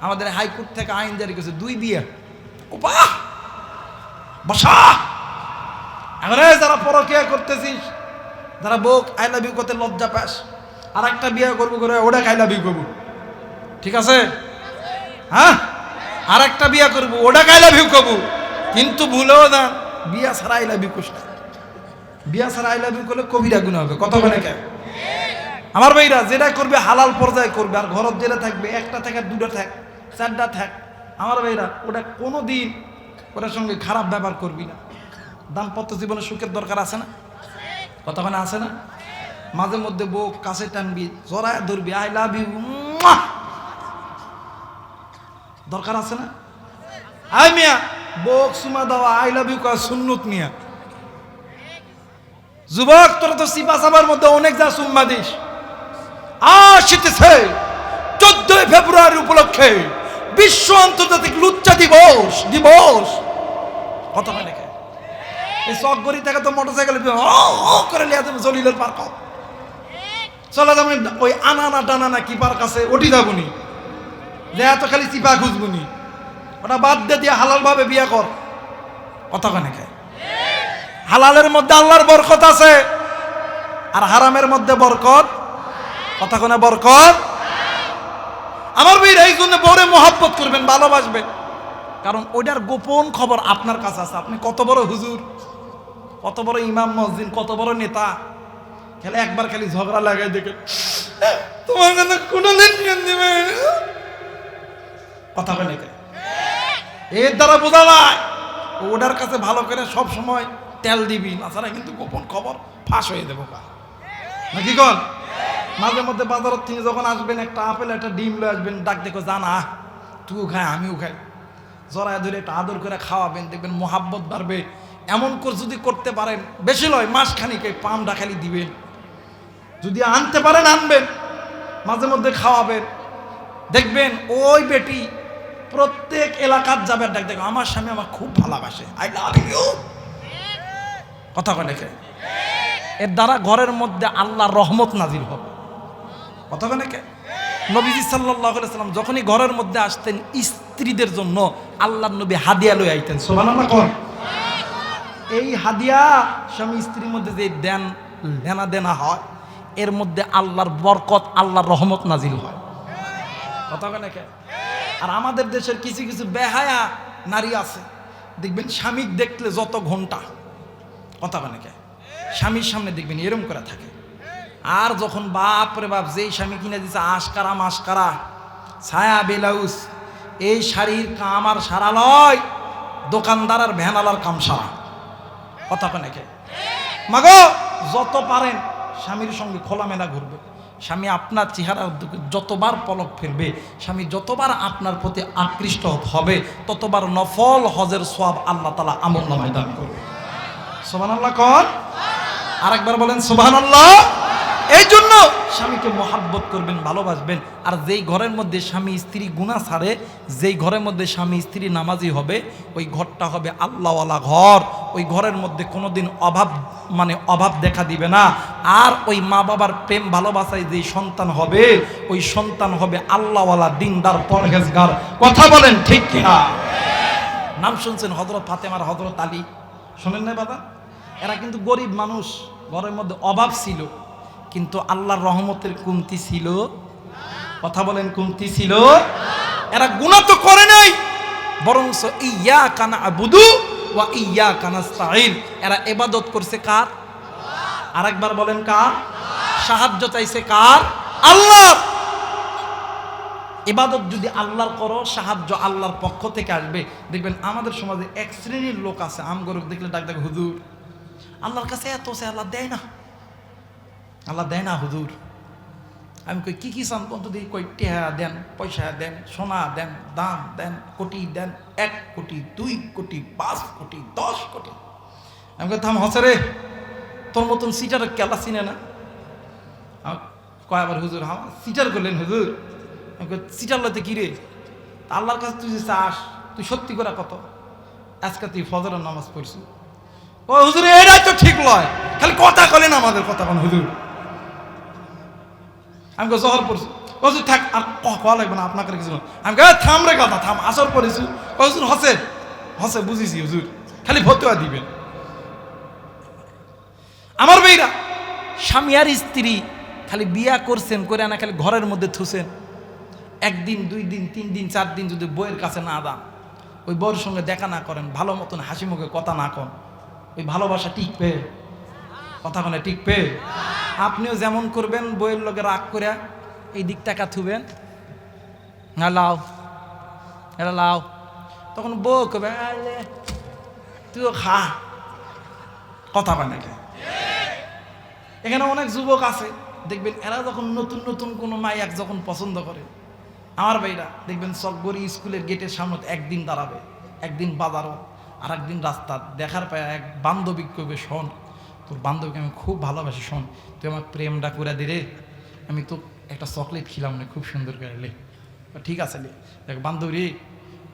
[SPEAKER 1] আমাদের হাইকোর্ট থেকে আইন জারি করেছে 2 বিয়ে। বসা এখন যারা পরকিয়া করতেছিস, যারা বউ আই লাভ ইউ করতে লজ্জা পাস, আর একটা বিয়ে করবো করে ওটা আই লাভ ইউ করবো, ঠিক আছে? হ্যাঁ আর একটা বিয়ে করবো ওটা আই লাভ ইউ করবো, কিন্তু ভুলেও না বিয়া ছাড়া আই লাভ ইউ করস না। বিয়া ছাড়া আই লাভ ইউ করলে কবিরা গুনাহ হবে। কত মানে কে আমার ভাইরা যেটা করবে হালাল পর্যায়ে করবে, আর ঘরত যেটা থাকবে একটা থাক আর 2টা থাক 4টা থাক, আমার ভাইরা ওটা কোনো দিন ওটার সঙ্গে খারাপ ব্যবহার করবি না। দাম্পত্য জীবনে সুখের দরকার আছে না? কতক্ষণে আছে না? মাঝে মধ্যে বউ কাছে টানবি, জড়ায় ধরবি, আই লাভ ইউ দরকার আছে না? আই মিয়া বউ সুমা দেওয়া আই লাভ ইউ কয় সুন্নত মিয়া। যুবক তোরা তো সিপা সাবার মধ্যে অনেক যা সুম্মা দিস। আসিতেছে 14 ফেব্রুয়ারি উপলক্ষে বিশ্ব আন্তর্জাতিক লুচ্চা দিবস। কত হয় নাকি এই চকগড়ি থেকে তো মোটরসাইকেল করে লিয়া যাবে জলিলের পার্ক, চলে যাবেন ওই আনানা টানানা কি পার্ক আছে ওটি যাবনি, যে এত খালি চিপা খুঁজবনি, ওটা বাদ দিয়ে হালাল ভাবে বিয়ে কর। কথা কয় নাকি? হালালের মধ্যে আল্লাহর বরকত আছে, আর হারামের মধ্যে বরকত। কথা কোনে বরকত? আমার ভাই এই জন্য বউরে মহব্বত করবেন, ভালোবাসবেন, কারণ ওইটার গোপন খবর আপনার কাছে আছে। আপনি কত বড় হুজুর, কত বড় ইমাম মসজিদ, কত বড় নেতা, খেলে একবার খালি ঝগড়া লাগাই দেখেন, তোমার কাছে কোনদিন দিবে কথা বলে এর দ্বারা বোঝা যায় ওটার কাছে ভালো করে সব সময় তেল দিবি, না ছাড়া কিন্তু গোপন খবর ফাঁস হয়ে দেবো নাকি কন। মাঝে মধ্যে বাজারের থেকে যখন আসবেন একটা আপেল একটা ডিম লয়ে আসবেন, ডাক দেখো জানা তুইও খাই আমিও খাই, জড়ায় ধরে একটা আদর করে খাওয়াবেন, দেখবেন মোহাব্বত বাড়বে। এমন করে যদি করতে পারেন, বেশি লয় মাসখানিক এই পামটা খালি দিবেন, যদি আনতে পারেন আনবেন, মাঝে মধ্যে খাওয়াবেন, দেখবেন ওই বেটি প্রত্যেক এলাকার যাবে, ডাক দেখো আমার স্বামী আমার খুব ভালোবাসে, আই লাভ ইউ কথা বলে। এর দ্বারা ঘরের মধ্যে আল্লাহর রহমত নাজিল হবে কথা বলে। নবীজি সাল্লাল্লাহু আলাইহি সাল্লাম যখনই ঘরের মধ্যে আসতেন, স্ত্রীদের জন্য আল্লাহর নবী হাদিয়া লয়ে আইতেন, সুবহানাল্লাহ কোন। এই হাদিয়া স্বামী স্ত্রীর মধ্যে যে দেন লেনা দেনা হয়, এর মধ্যে আল্লাহর বরকত আল্লাহর রহমত নাজিল হয় কথা বলে। আর আমাদের দেশের কিছু কিছু বেহায়া নারী আছে, দেখবেন স্বামী দেখলে যত ঘন্টা কথা বলে, স্বামীর সামনে দেখবেন এরম করে থাকে। আর যখন বাপ রে বাপ যেই স্বামী কিনে দিচ্ছে আশকারা মাসকারা ছায়া ব্লাউজ, এই শাড়ির কাম আর সারা লয়, দোকানদার আর ভ্যানালার কাম সারা কথা কনেকে। মাগো যত পারেন স্বামীর সঙ্গে খোলামেলা ঘুরবে। স্বামী আপনার চেহারার দিকে যতবার পলক ফেলবে, স্বামী যতবার আপনার প্রতি আকৃষ্ট হবে, ততবার নফল হজের সওয়াব আল্লাহ তাআলা আমলনামায় দান করবে। সুবহানাল্লাহ কোন, আরেকবার বলেন সুবহানাল্লাহ। এই জন্য স্বামীকে মহাব্বত করবেন, ভালোবাসবেন। আর যেই ঘরের মধ্যে স্বামী স্ত্রী গুনাহ ছাড়ে, যেই ঘরের মধ্যে স্বামী স্ত্রী নামাজি হবে, ওই ঘরটা হবে আল্লাহওয়ালা ঘর। ওই ঘরের মধ্যে কোনোদিন অভাব দেখা দিবে না। আর ওই মা বাবার প্রেম ভালোবাসায় যেই সন্তান হবে, ওই সন্তান হবে আল্লাহওয়ালা দিনদার পরহেজগার কথা বলেন ঠিক কিনা। নাম শুনছেন হযরত ফাতেমার, হযরত আলী, শোনেন না বাবা? এরা কিন্তু গরিব মানুষ, ঘরের মধ্যে অভাব ছিল, কিন্তু আল্লাহর রহমতের কমতি ছিল কথা বলেন, কমতি ছিল। এরা গুনাহ তো করে নাই, বরং ইয়াকা না'বুদু ওয়া ইয়াকা নাস্তাঈন, এরা ইবাদত করছে কার? আরেকবার বলেন কার? সাহায্য চাইছে কার? আল্লাহ। ইবাদত যদি আল্লাহর করো, সাহায্য আল্লাহর পক্ষ থেকে আসবে। দেখবেন আমাদের সমাজে এক শ্রেণীর লোক আছে, আমগরক দেখলে ডাক ডাক হুজুর আল্লাহর কাছে এত সে আল্লাহ দেয় না, আল্লাহ দেয় না হুজুর। আমি কই কি চান বন্ধু? দিই কই টেহা দেন, পয়সা দেন, সোনা দেন, দান দেন, কোটি দেন, 1 কোটি 2 কোটি 5 কোটি 10 কোটি। আমি কই থাম হসে রে, তোর মতন সিটার কেলা চিনে না। কয় আবার হুজুর হ্যাঁ সিটার করলেন হুজুর। আমি কই সিটার লইতে কি রে? আল্লাহর কাছে তুই যে চাস, তুই সত্যি করে কত? আজকে তুই ফজরের নামাজ পড়ছিস। ও হুজুর এটাই তো ঠিক লয়, খালি কথা কলেন আমাদের কথা কোন হুজুর। আমি কই জহর পড়ছি। হুজুর থাক আর কওয়া লাগবে না, আপনাকে কিছু না। আমি কই থাম রে কথা থাম, আসর পড়েছি। হুজুর হসে হসে বুঝিছি হুজুর, খালি ফতোয়া দিবেন। আমার ভাইরা, স্বামী আর স্ত্রী খালি বিয়া করছেন করে না, খালি ঘরের মধ্যে থুছেন। 1 দিন 2 দিন 3 দিন 4 দিন যদি বইয়ের কাছে না দান, ওই বউয়ের সঙ্গে দেখা না করেন, ভালো মতন হাসি মুখে কথা না কন, ওই ভালোবাসা টিকবে কথা বলে টিকবে? আপনিও যেমন করবেন, বইয়ের লোকে রাগ করে এই দিক টাকা থুবেন, না লাও এটা লাও, তখন বউ কবে তুইও খা কথা বলে। এখানে অনেক যুবক আছে, দেখবেন এরা যখন নতুন নতুন কোনো মাইয়াক যখন পছন্দ করে, আমার ভাইরা দেখবেন চকগড়ি স্কুলের গেটের সামনে একদিন দাঁড়াবে, একদিন বাজারও, আর একদিন রাস্তা দেখার পায় এক বান্ধবী কবে শোন, তোর বান্ধবীকে আমি খুব ভালোবাসি, শোন তুই আমার প্রেমটা করে দিলে, আমি তো একটা চকলেট খেলাম না, খুব সুন্দর করে লে। ঠিক আছে লে, দেখ বান্ধবী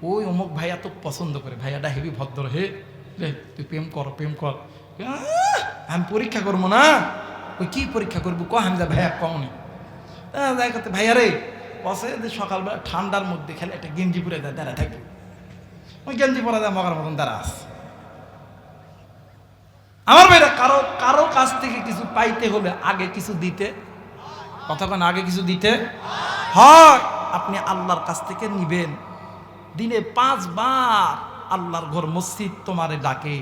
[SPEAKER 1] ওই অমুক ভাইয়া তো পছন্দ করে, ভাইয়াটা হেবি ভদ্র, হে লে তুই প্রেম কর প্রেম কর। আমি পরীক্ষা করবো না। ওই কি পরীক্ষা করবো ক? আমি যা ভাইয়া কমনি যাই করতে ভাইয়া রে বসে যে সকালবেলা ঠান্ডার মধ্যে খেলে একটা গেঞ্জি পরে দেয়, দাঁড়া থাকবে, ওই গেঞ্জি পরা দেয় মগার মতন দাঁড়া আস। আমার ভাইরা কারো কারো কাছ থেকে কিছু পাইতে হলে আগে কিছু দিতে, কথা কেন আগে কিছু দিতে হয়। আপনি আল্লাহর কাছ থেকে নিবেন। দিনে 5 বার আল্লাহর ঘর মসজিদ তোমারে ডাকে,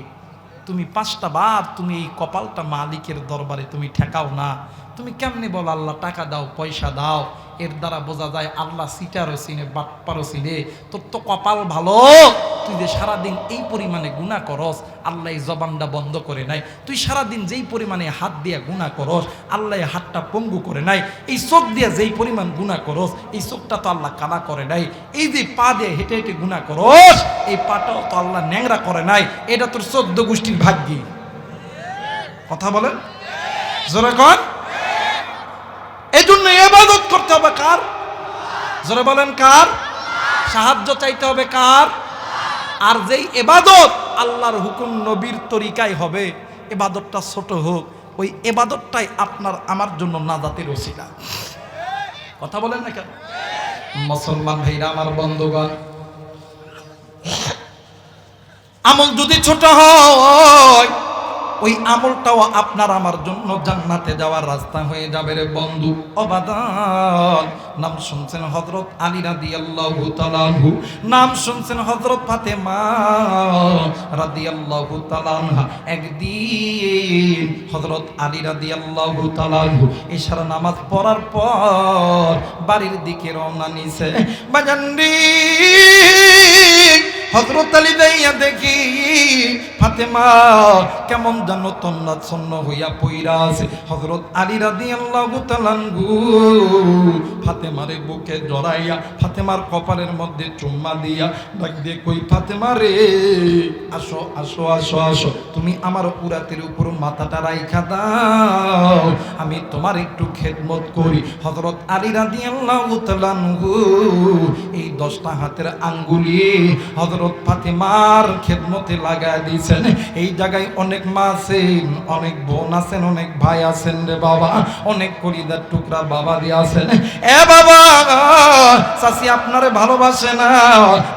[SPEAKER 1] তুমি 5টা বার তুমি এই কপালটা মালিকের দরবারে তুমি ঠেকাও না। তুমি কেমনে বলো আল্লাহ টাকা দাও, পয়সা দাও? এর দ্বারা বোঝা যায় আল্লাহ সিটারও চিনে, বাটপারও চিনে। তোর তো কপাল ভালো, তুই যে সারাদিন এই পরিমাণে গুনাহ করস, আল্লাহ এই জবানটা বন্ধ করে নাই। তুই সারাদিন যেই পরিমাণে হাত দিয়ে গুনাহ করস, আল্লাহ হাতটা পঙ্গু করে নাই। এই চোখ দিয়ে যেই পরিমাণ গুনাহ করস, এই চোখটা তো আল্লাহ কালা করে নাই। এই যে পা দিয়ে হেঁটে হেঁটে গুনাহ করস, এই পাটাও তো আল্লাহ ন্যাংরা করে নাই। এটা তোর 14 গোষ্ঠীর ভাগ্যি। কথা বলেন জোরে কর। এই জন্য ইবাদত করতে হবে কার? জোরে বলেন কার? সাহায্য চাইতে হবে কার? আর যেই ইবাদত আল্লাহর হুকুম নবীর তরিকায় হবে, ইবাদতটা ছোট হোক, ওই ইবাদতটাই আপনার আমার জন্য নাজাতের ওসিলা। কথা বলেন না কেন? মুসলমান ভাইরা আমার, বন্ধুগণ, আমল যদি ছোট হয়, ওই আমলটাও আপনার আমার জন্য জান্নাতে যাওয়ার রাস্তা হয়ে যাবে রে বন্ধু। অবাদান নাম শুনছেন হযরত আলী রাদিয়াল্লাহু তাআলা আনহু, নাম শুনছেন হযরত ফাতেমা রাদিয়াল্লাহু তাআলা আনহা। একদিন হযরত আলী রাদিয়াল্লাহু তাআলা আনহু ইশারা নামাজ পড়ার পর বাড়ির দিকে রওনা নিছে। বাজানরি হযরত আলী দাইয়া দেখি ফাতেমা কেমন যেন তন্নাচ্ছন্ন হইয়া পইরা আছে। হযরত আলী রাদিয়াল্লাহু তাআলা আনহু ফাতেমারে বুকে জড়াইয়া ফাতেমার কপালের মধ্যে চুম্মা দিয়া ডাক দিয়ে কই, ফাতেমা রে, আসো আসো আসো আসো, তুমি আমার উরাতের উপর মাথাটা রাইখা দাও, আমি তোমার একটু খেদমত করি। হযরত আলী রাদিয়াল্লাহু তাআলা আনহু এই 10টা হাতের আঙ্গুলি হযরত ফাতেমার খেদমতে লাগায় দিয়েছেন। এই জায়গায় অনেক মা আছেন, অনেক বোন আছেন, অনেক ভাই আছেন রে বাবা, অনেক কলিজার টুকরা বাবা দিয়ে আছেন। এ বাবা, চাচি আপনারে ভালোবাসে না,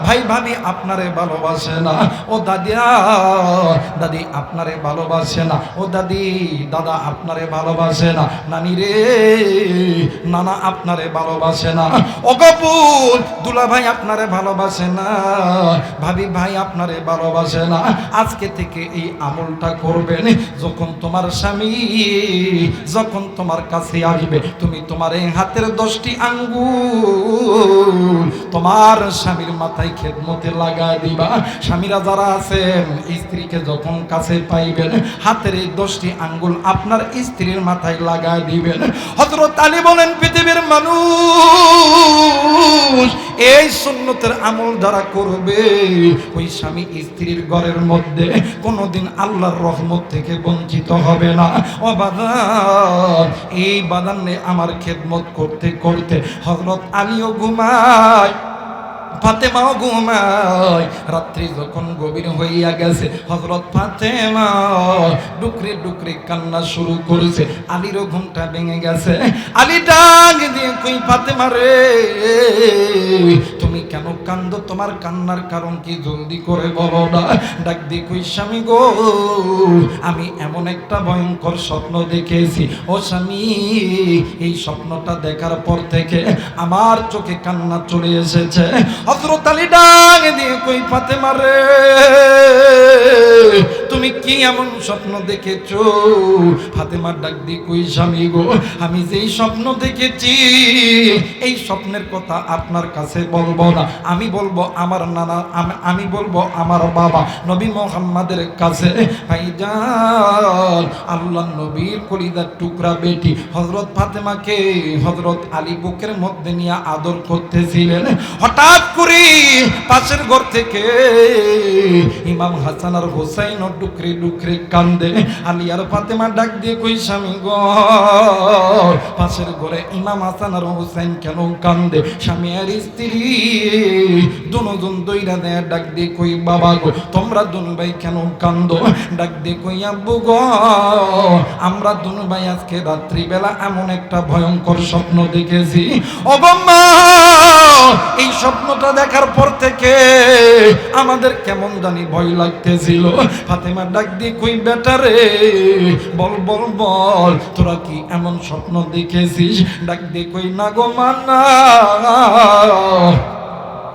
[SPEAKER 1] ভাই ভাবি আপনারে ভালোবাসে না, ও দাদিয়া দাদি আপনারে ভালোবাসে না, ও দাদি দাদা আপনারে ভালোবাসে না, নানি রে নানা আপনারে ভালোবাসে না, ও কপুর দুলা ভাই আপনারে ভালোবাসে না, ভাবি ভাই আপনারে ভালোবাসে না। আজকে থেকে এই আমলটা করবেন, যখন তোমার স্বামী যখন তোমার কাছে আসবে, তুমি তোমার এই হাতের 10টি আঙ্গুল তোমার স্বামীর মাথায় খেদমতে লাগায় দিবা। স্বামীরা যারা আছেন, স্ত্রীকে যখন কাছে পাইবেন, হাতের এই 10টি আঙ্গুল আপনার স্ত্রীর মাথায় লাগায় দিবেন। হযরত আলী বলেন, পৃথিবীর মানুষ এই সুন্নতের আমল যারা করবে, ওই স্বামী স্ত্রীর ঘরের মধ্যে কোনোদিন আল্লাহর রহমত থেকে বঞ্চিত হবে না। ও বাদান, এই বাদানে আমার খেদমত করতে করতে হযরত আলীও ঘুমায়, ফাতেমাও ঘুমায়। রাত্রি যখন গভীর হইয়া গেছে, হযরত ফাতেমা ডুকরে ডুকরে কান্না শুরু করেছে। আলীরও ঘুমটা ভেঙে গেছে। আলী ডাক দিয়ে কই, ফাতেমা রে, তুমি কেন কান্দো? তোমার কান্নার কারণ কি? জলদি করে বলো না। ডাক দিয়ে কই, স্বামী গো, আমি এমন একটা ভয়ঙ্কর স্বপ্ন দেখেছি। ও স্বামী, এই স্বপ্নটা দেখার পর থেকে আমার চোখে কান্না চলে এসেছে। হযরত আলী ডাক দিয়ে কই, ফাতেমা রে, তুমি কি এমন স্বপ্ন দেখেছো? ফাতেমা ডাক দিয়ে কই, স্বামী গো, আমি যেই স্বপ্ন দেখেছি, এই স্বপ্নের কথা আপনার কাছে বলবো না, আমি বলবো আমার নানা, আমি বলবো আমার বাবা নবী মুহাম্মাদের কাছে। ভাইজান, আল্লাহ নবীর কলিজার টুকরা বেটি হযরত ফাতেমাকে হযরত আলী বুকের মধ্যে নিয়ে আদর করতেছিলেন। হঠাৎ করে পাশের ঘর থেকে ইমাম হাসান আর হুসাইন ডুকরে ডুকরে কান্দে। আলী আর ফাতেমা ডাক দিয়ে কই, স্বামী গো, পাশের ঘরে ইমাম হাসান আর হুসাইন কেন কান্দে? স্বামী আর স্ত্রী দুজন দইরা দেয়। ডাক দিয়ে কই, বাবা গো, তোমরা দুন ভাই কেন কান্দো? ডাক দিয়ে কই, আব্বু গো, আমরা দুন ভাই আজকে রাত্রিবেলা এমন একটা ভয়ঙ্কর স্বপ্ন দেখেছি। ও মা, এই স্বপ্নটা দেখার পর থেকে আমাদের কেমন জানি ভয় লাগতেছিল। ফাতেমা ডাক দিয়ে কই বেটা রে, বল বল বল তোরা কি এমন স্বপ্ন দেখেছিস? ডাক দিয়ে কই না গো মানা,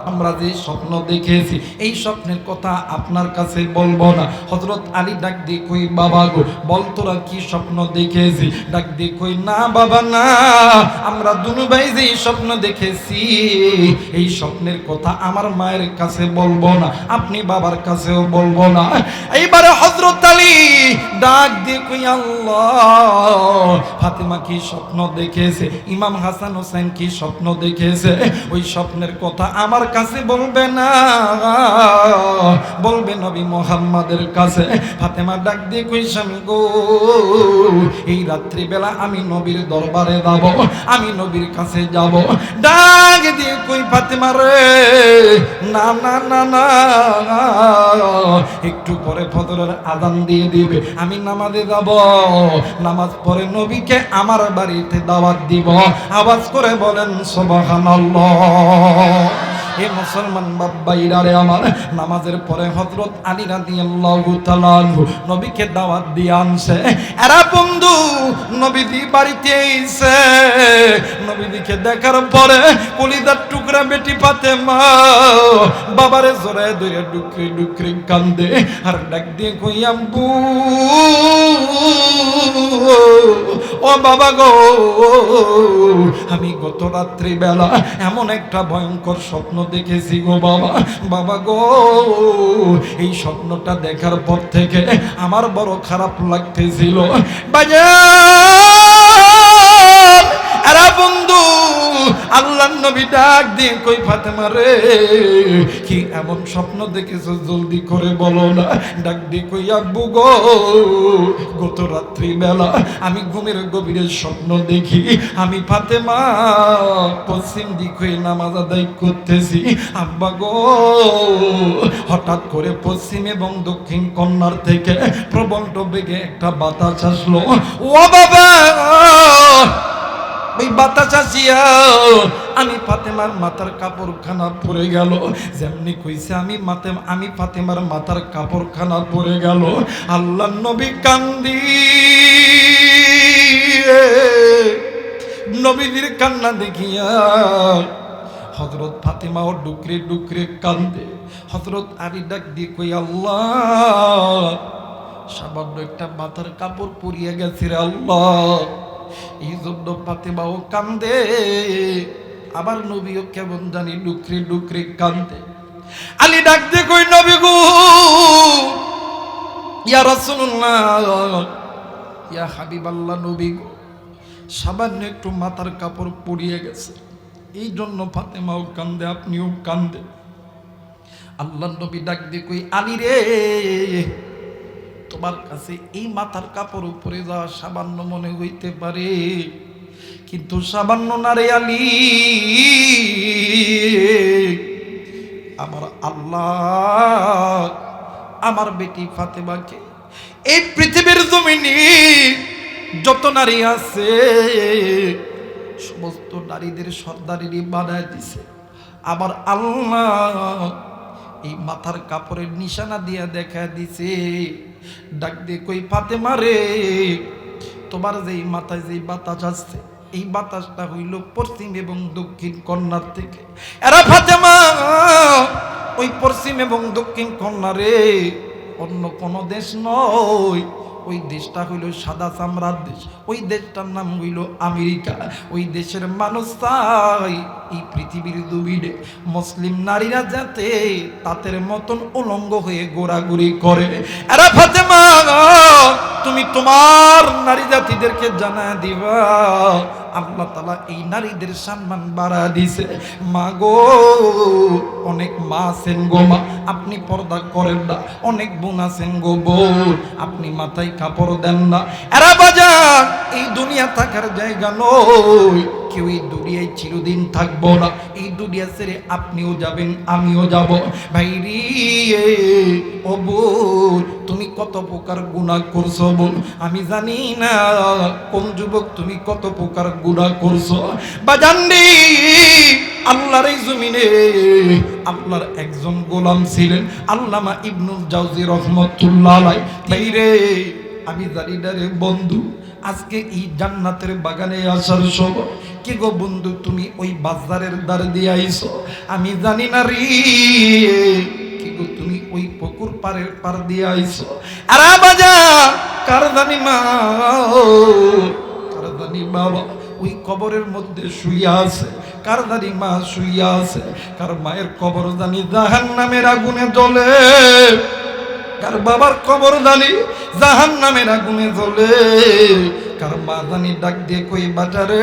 [SPEAKER 1] আমরা যে স্বপ্ন দেখেছি এই স্বপ্নের কথা আপনার কাছে বলবো না। হযরত আলী ডাক দিয়ে কই বাবা গো বল তোরা কি স্বপ্ন দেখেছি? ডাক দিয়ে কই না বাবা না, আমরা দুনু ভাই যে স্বপ্ন দেখেছি এই স্বপ্নের কথা আমার মায়ের কাছে বলবো না, আপনি বাবার কাছেও বলবো না। এইবারে হযরত আলী ডাক দিয়ে কই আল্লাহ, ফাতেমা কি স্বপ্ন দেখেছে, ইমাম হাসান হোসেন কি স্বপ্ন দেখেছে, ওই স্বপ্নের কথা আমার কাছে বলবে না, বলবে নবী মুহাম্মাদের কাছে। ফাতেমা ডাক দিয়ে কই স্বামী গো, এই রাত্রি বেলা আমি নবীর দরবারে যাব, আমি নবীর কাছে যাব। ডাক দিয়ে কই ফাতেমা রে, না না না না, একটু পরে ফজরের আযান দিয়ে দিবে, আমি নামাজে যাব, নামাজ পড়ে নবীকে আমার বাড়িতে দাওয়াত দিব। আওয়াজ করে বলেন সুবহানাল্লাহ। এ মুসলমান বাবাইরা রে আমার, নামাজের পরে হযরত আলী রাদিয়াল্লাহু তাআলা আনহু নবীকে দাওয়াত দিয়ে আনছে। এরা বন্ধু নবীজি বাড়িতে এসে নবীজিকে দেখার পরে কলিজার টুকরা বেটি ফাতেমা বাবারে জড়ায় ধরে ডুকরে ডুকরে কান্দে আর ডাক দিয়ে কই আব্বু, ও বাবা গো, আমি গত রাত্রি বেলা এমন একটা ভয়ঙ্কর স্বপ্ন দেখেছি গো বাবা, বাবা গো, এই স্বপ্নটা দেখার পর থেকে আমার বড় খারাপ লাগতেছিল। বাজার আরে বন্ধু, আল্লাহর নবী ডাক দিয়ে কই ফাতেমা রে, কি এমন স্বপ্ন দেখেছো জলদি করে বলো না। ডাক দিয়ে কই আব্বু গো, গত রাত্রি বেলা আমি ঘুমের গভীরে স্বপ্ন দেখি আমি ফাতেমা পশ্চিম দিক হয়ে নামাজ আদায় করতেছি। আব্বা গো, হঠাৎ করে পশ্চিম এবং দক্ষিণ কর্নার থেকে প্রবল বেগে একটা বাতাস আসলো। ও বাবা, ওই বাতাস আসিয়া আমি ফাতেমার মাথার কাপড়খানা পরে গেল। যেমনি কইছে আমি ফাতেমার মাথার কাপড়খানা পরে গেল। আল্লাহর নবী কান্দি, নবীজির কান্না দেখিয়া হযরত ফাতেমাও ডুকরে ডুকরে কান্দে। হযরত আলী ডাক দিয়ে কই আল্লাহ, সামান্য একটা মাথার কাপড় পরিয়ে গেছে রে আল্লাহ। এই জন্য ফাতেমাও কান্দে, আবার নবীও কেমন জানি ডুকরে ডুকরে কান্দে। আলী ডাক দিয়ে কই নবী গো, ইয়া রাসূলুল্লাহ, ইয়া হাবিবাল্লাহ, নবী গো, সামান্য একটু মাথার কাপড় পরিয়ে গেছে, এই জন্য ফাতেমাও কান্দে, আপনিও কান্দে। আল্লাহর নবী ডাক দিয়ে কই আলী রে, তোমার কাছে এই মাথার কাপড় উপরে যাওয়া সামান্য মনে হইতে পারে, কিন্তু সামান্য না রে আলী, আমার আল্লাহ আমার বেটি ফাতেমাকে এই পৃথিবীর জমিনে যত নারী আছে সমস্ত নারীদের সর্দারিনী বানায় দিছে। আমার আল্লাহ এই মাথার কাপড়ের নিশানা দিয়া দেখা দিছে। ডাক দিয়ে কই ফাতেমা রে, তোমার যেই মাথায় যেই বাতাস আসছে এই বাতাসটা হইল পশ্চিম এবং দক্ষিণ কর্নার থেকে। এরা ফাতেমা ওই পশ্চিম এবং দক্ষিণ কর্নারে অন্য কোনো দেশ নয়, ওই দেশটা হইল সাদা চামড়ার দেশ, ওই দেশটার নাম হইল আমেরিকা। ওই দেশের মানুষ চাই এই পৃথিবীর দুবিডে মুসলিম নারীরা যাতে তাদের মতন উলঙ্গ হয়ে ঘোরাঘুরি করে। আরে ফাতেমা, তুমি তোমার নারী জাতিদেরকে জানা দিবা আল্লাহ তাআলা এই নারীদের সম্মান বাড়া দিছে। মা গো, অনেক মা আছেন গো মা, আপনি পর্দা করেন না। অনেক বোন আছেন গো বোন, আপনি মাথায় কাপড় দেন না। এরা বাজার এই দুনিয়া থাকার জায়গা নয়, কেউ এই দুনিয়ায় চিরদিন থাকবো না। এই দুনিয়া ছেড়ে আপনিও যাবেন, আমিও যাব। ভাই রে, ও বোন, তুমি কত প্রকার গুনাহ করছো বোন, আমি জানি না। কোন যুবক তুমি কত প্রকার গুনাহ করছো। বাজান্ডি আল্লাহর এই জমিনে আল্লাহর একজন গোলাম ছিলেন আল্লামা ইবনুল জাওজি রহমাতুল্লাহ আলাইহি। ভাইরে আমি জানি না রে বন্ধু, আজকে এই জান্নাতের বাগানে আসার সময় কি গো বন্ধু তুমি ওই বাজারের দ্বার দিয়ে আইছো, আমি জানি না রে কি গো তুমি ওই পুকুর পাড়ের পার দিয়ে আইছো। আরে বাজার কার জানি মা, কার জানি বাবা ওই কবরের মধ্যে শুইয়া আছে, কার জানি মা শুইয়া আছে, কার মায়ের কবর জানি জাহান্নামের আগুনে জ্বলে, কার বাবার কবর জানি জাহান্নামের আগুনে জ্বলে, কার মা জানি ডাক দিয়ে কই বাজারে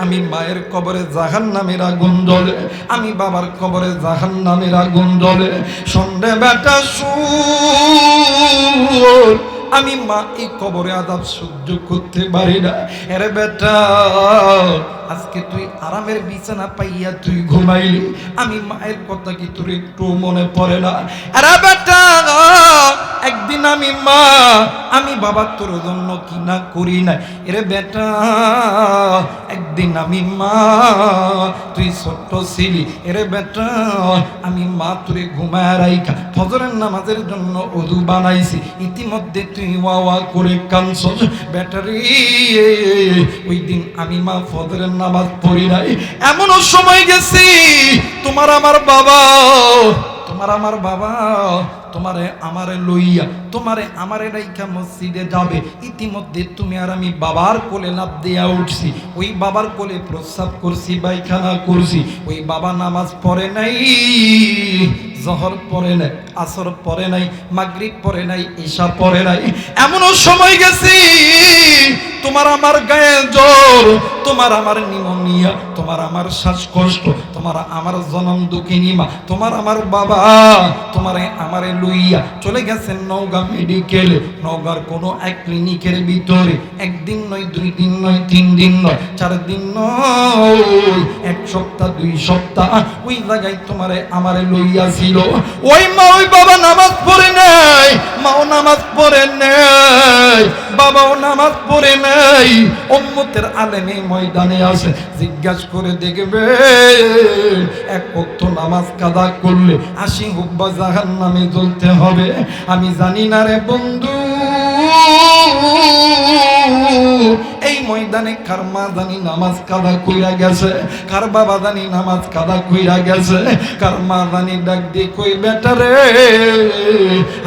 [SPEAKER 1] আমি মায়ের কবরে জাহান্নামের আগুন জ্বলে, আমি বাবার কবরে জাহান্নামের আগুন জ্বলে। সন্ধ্যে বেটা শুন, আমি মা এই কবরে আযাব সহ্য করতে পারি না। আরে বেটা আজকে তুই আরামের বিছানা পাইয়া তুই ঘুমাইলি, আমি মায়ের কথা কি তোর একটু মনে পড়ে না? আরে বেটা একদিন আমি বাবা তোর জন্য কি না করি না। এরে বেটা একদিন আমি মা তুই ছোট্ট ছিলি, এরে বেটা আমি মা তোরে ঘুমায় রাইখা ফজরের নামাজের জন্য ওযু বানাইছি, ইতিমধ্যে তুই ওয়া করে কাঁদছস। বেটারে ওই দিন আমি মা ফজরের নামাজ পড়ি নাই, এমনও সময় গেছি তোমার আমার বাবা তোমারে আমারে লইয়া তোমারে আমারে রাইখা মসজিদে যাবে, ইতিমধ্যে তুমি আর আমি বাবার কোলে লাফ দিয়া উঠছি, ওই বাবার কোলে প্রস্রাব করছি, পায়খানা করছি। ওই বাবা নামাজ পড়ে নাই, জহর পড়ে নাই, আসর পড়ে নাই, মাগরিব পড়ে নাই, ঈশা পড়ে নাই। এমনও সময় গেছি তোমার আমার গায়ে জ্বর, তোমার আমার নিউমোনিয়া, তোমার আমার শ্বাসকষ্ট, তোমার আমার জনম দুঃখিনী মা, তোমার আমার বাবা তোমারে আমারে লইয়া চলে গেছেন নওগাঁ মেডিকেলে। নওগাঁর কোনো এক ক্লিনিকের ভিতরে একদিন নয়, 2 দিন নয়, 3 দিন নয়, 4 দিন নয়, 1 সপ্তাহ 2 সপ্তাহ ওই জায়গায় তোমারে আমারে লইয়া ছিল। ওই মা ওই বাবা নামাজ পড়ে নাই, মাও নামাজ পড়ে নাই, বাবাও নামাজ পড়ে নাই। উম্মতের আলেমে ময়দানে আসে, জিজ্ঞাসা করে দেখবে 1 ওয়াক্ত নামাজ কাদা করলে 80 হুব্বা জাহান্নামে জ্বলতে হবে। আমি জানি না রে বন্ধু এই ময়দানে কার মা জানি নামাজ কাদা কইরা গেছে, কার বাবা জানি নামাজ কাদা কইরা গেছে, কার মা জানি ডাক দিয়ে কই বেটা রে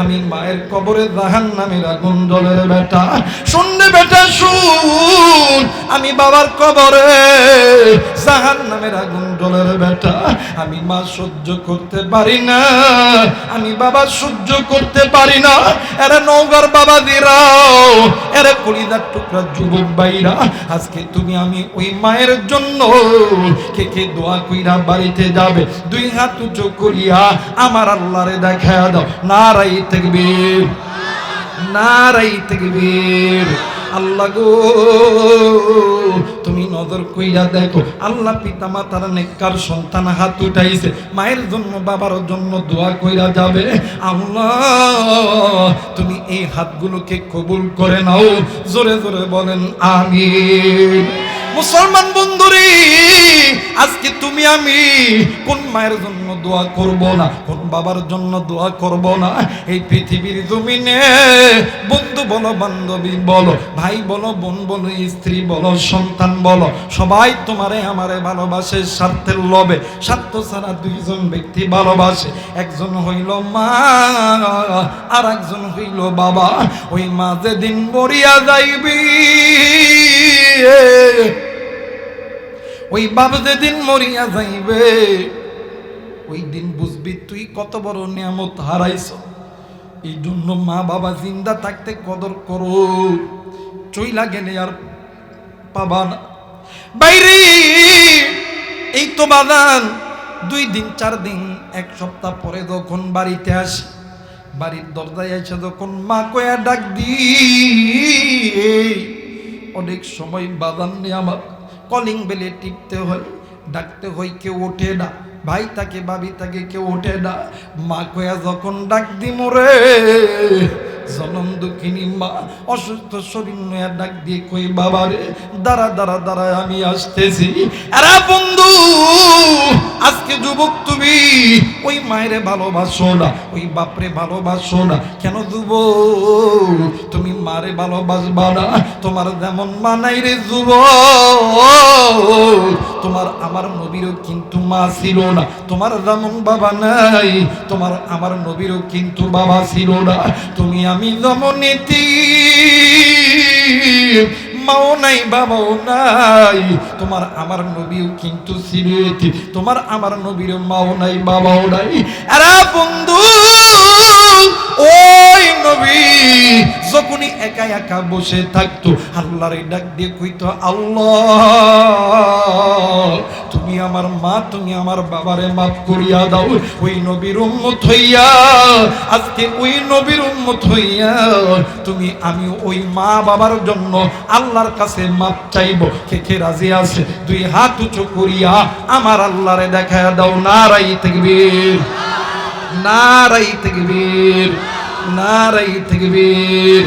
[SPEAKER 1] আমি মায়ের কবরে জাহান্নামের আগুন জ্বলে। বেটা শুনলে বেটা শুন, আমি বাবার কবরে জাহান্নামের আগুন জ্বলে। বেটা আমি মা সহ্য করতে পারি না, আমি বাবা সহ্য করতে পারি না। এরা নওগাঁর বাবা দিরাও, এরা কলিজার টুকরা যুবক ভাইরা, আজকে তুমি আমি ওই মায়ের জন্য কে কে দোয়া কইরা বাড়িতে যাবে? 2 হাত উঁচু করিয়া আমার আল্লাহরে দেখায়া দাও। নারায়ে তাকবীর, নারায়ে তাকবীর। আল্লাহ গো তুমি নজর কইরা দেখো, আল্লাহ পিতা মাতার নেককার সন্তান হাত উঠাইছে, মায়ের জন্য বাবার জন্য দোয়া কইরা যাবে। আল্লাহ তুমি এই হাতগুলোকে কবুল করে নাও, জোরে জোরে বলেন আমিন। মুসলমান বন্ধুরে আজকে তুমি আমি কোন মায়ের জন্য দোয়া করব না, কোন বাবার জন্য দোয়া করব না? এই পৃথিবীর জমিনে বন্ধু বলো, বান্ধবী বলো, ভাই বলো, বোন বলো, স্ত্রী বলো, সন্তান বলো, সবাই তোমারে আমারে ভালোবাসে স্বার্থের লোভে। স্বার্থ ছাড়া 2 জন ব্যক্তি ভালোবাসে, একজন হইল মা আর একজন হইল বাবা। ওই মা যেদিন মরিয়া যাইবি, ওই বাবা যেদিন মরিয়া যাইবে, ওই দিন বুঝবি তুই কত বড় নিয়ামত হারাইছ। এই জন্য মা বাবা জিন্দা থাকতে কদর করো, চইলা গেলে আর পাবা না। বাইরে এই তো বাদান 2 দিন 4 দিন 1 সপ্তাহ পরে যখন বাড়িতে আসি, বাড়ির দরজায় এসে যখন মা কয়া ডাক দি, অনেক সময় বাদান নিয়ে আমার কলিং বেলে টিপতে হয়, ডাকতে হয়, কেউ ওঠে না, ভাই তাকে ভাবি তাকে কেউ ওঠে না। মা কয়া যখন ডাক দি মোরে, জনম দুঃখিনী মা অসুস্থ শরীর নয়া ডাক দিয়ে কই বাবা রে দাঁড়া দাঁড়া দাঁড়া আমি আসতেছি। আরে বন্ধু আজকে যুবক তুমি ওই মায়েরে ভালোবাসো না, ওই বাপরে ভালোবাসো না কেন যুবক? তুমি মারে ভালোবাসবা না, তোমার যেমন মা নাই রে যুবক। তোমার আমার নবীরও কিন্তু মা ছিল না, তোমার যেমন বাবা নাই তোমার আমার নবীরও কিন্তু বাবা ছিল না। তুমি আমি যেমন এতিম, মাও নাই বাবাও নাই, তোমার আমার নবীও কিন্তু ছিল এতিম, তোমার আমার নবীরও মাও নাই বাবাও নাই। আরে বন্ধু ওই নবী যখনই একা একা বসে থাকতো আল্লাহরে ডাক দিয়ে কইতো আল্লাহ তুমি আমার মা তুমি আমার বাবারে মাফ করিয়া দাও। ওই নবীর উম্মত হইয়া আজকে ওই নবীর উম্মত হইয়া তুমি আমি ওই মা বাবার জন্য আল্লাহর কাছে মাফ চাইবো। কে কে রাজি আছে? দুই হাত উঁচু করিয়া আমার আল্লাহরে দেখায়া দাও। নারাই তাকবীর, নারাই তাকবীর, নারাই তাকবীর।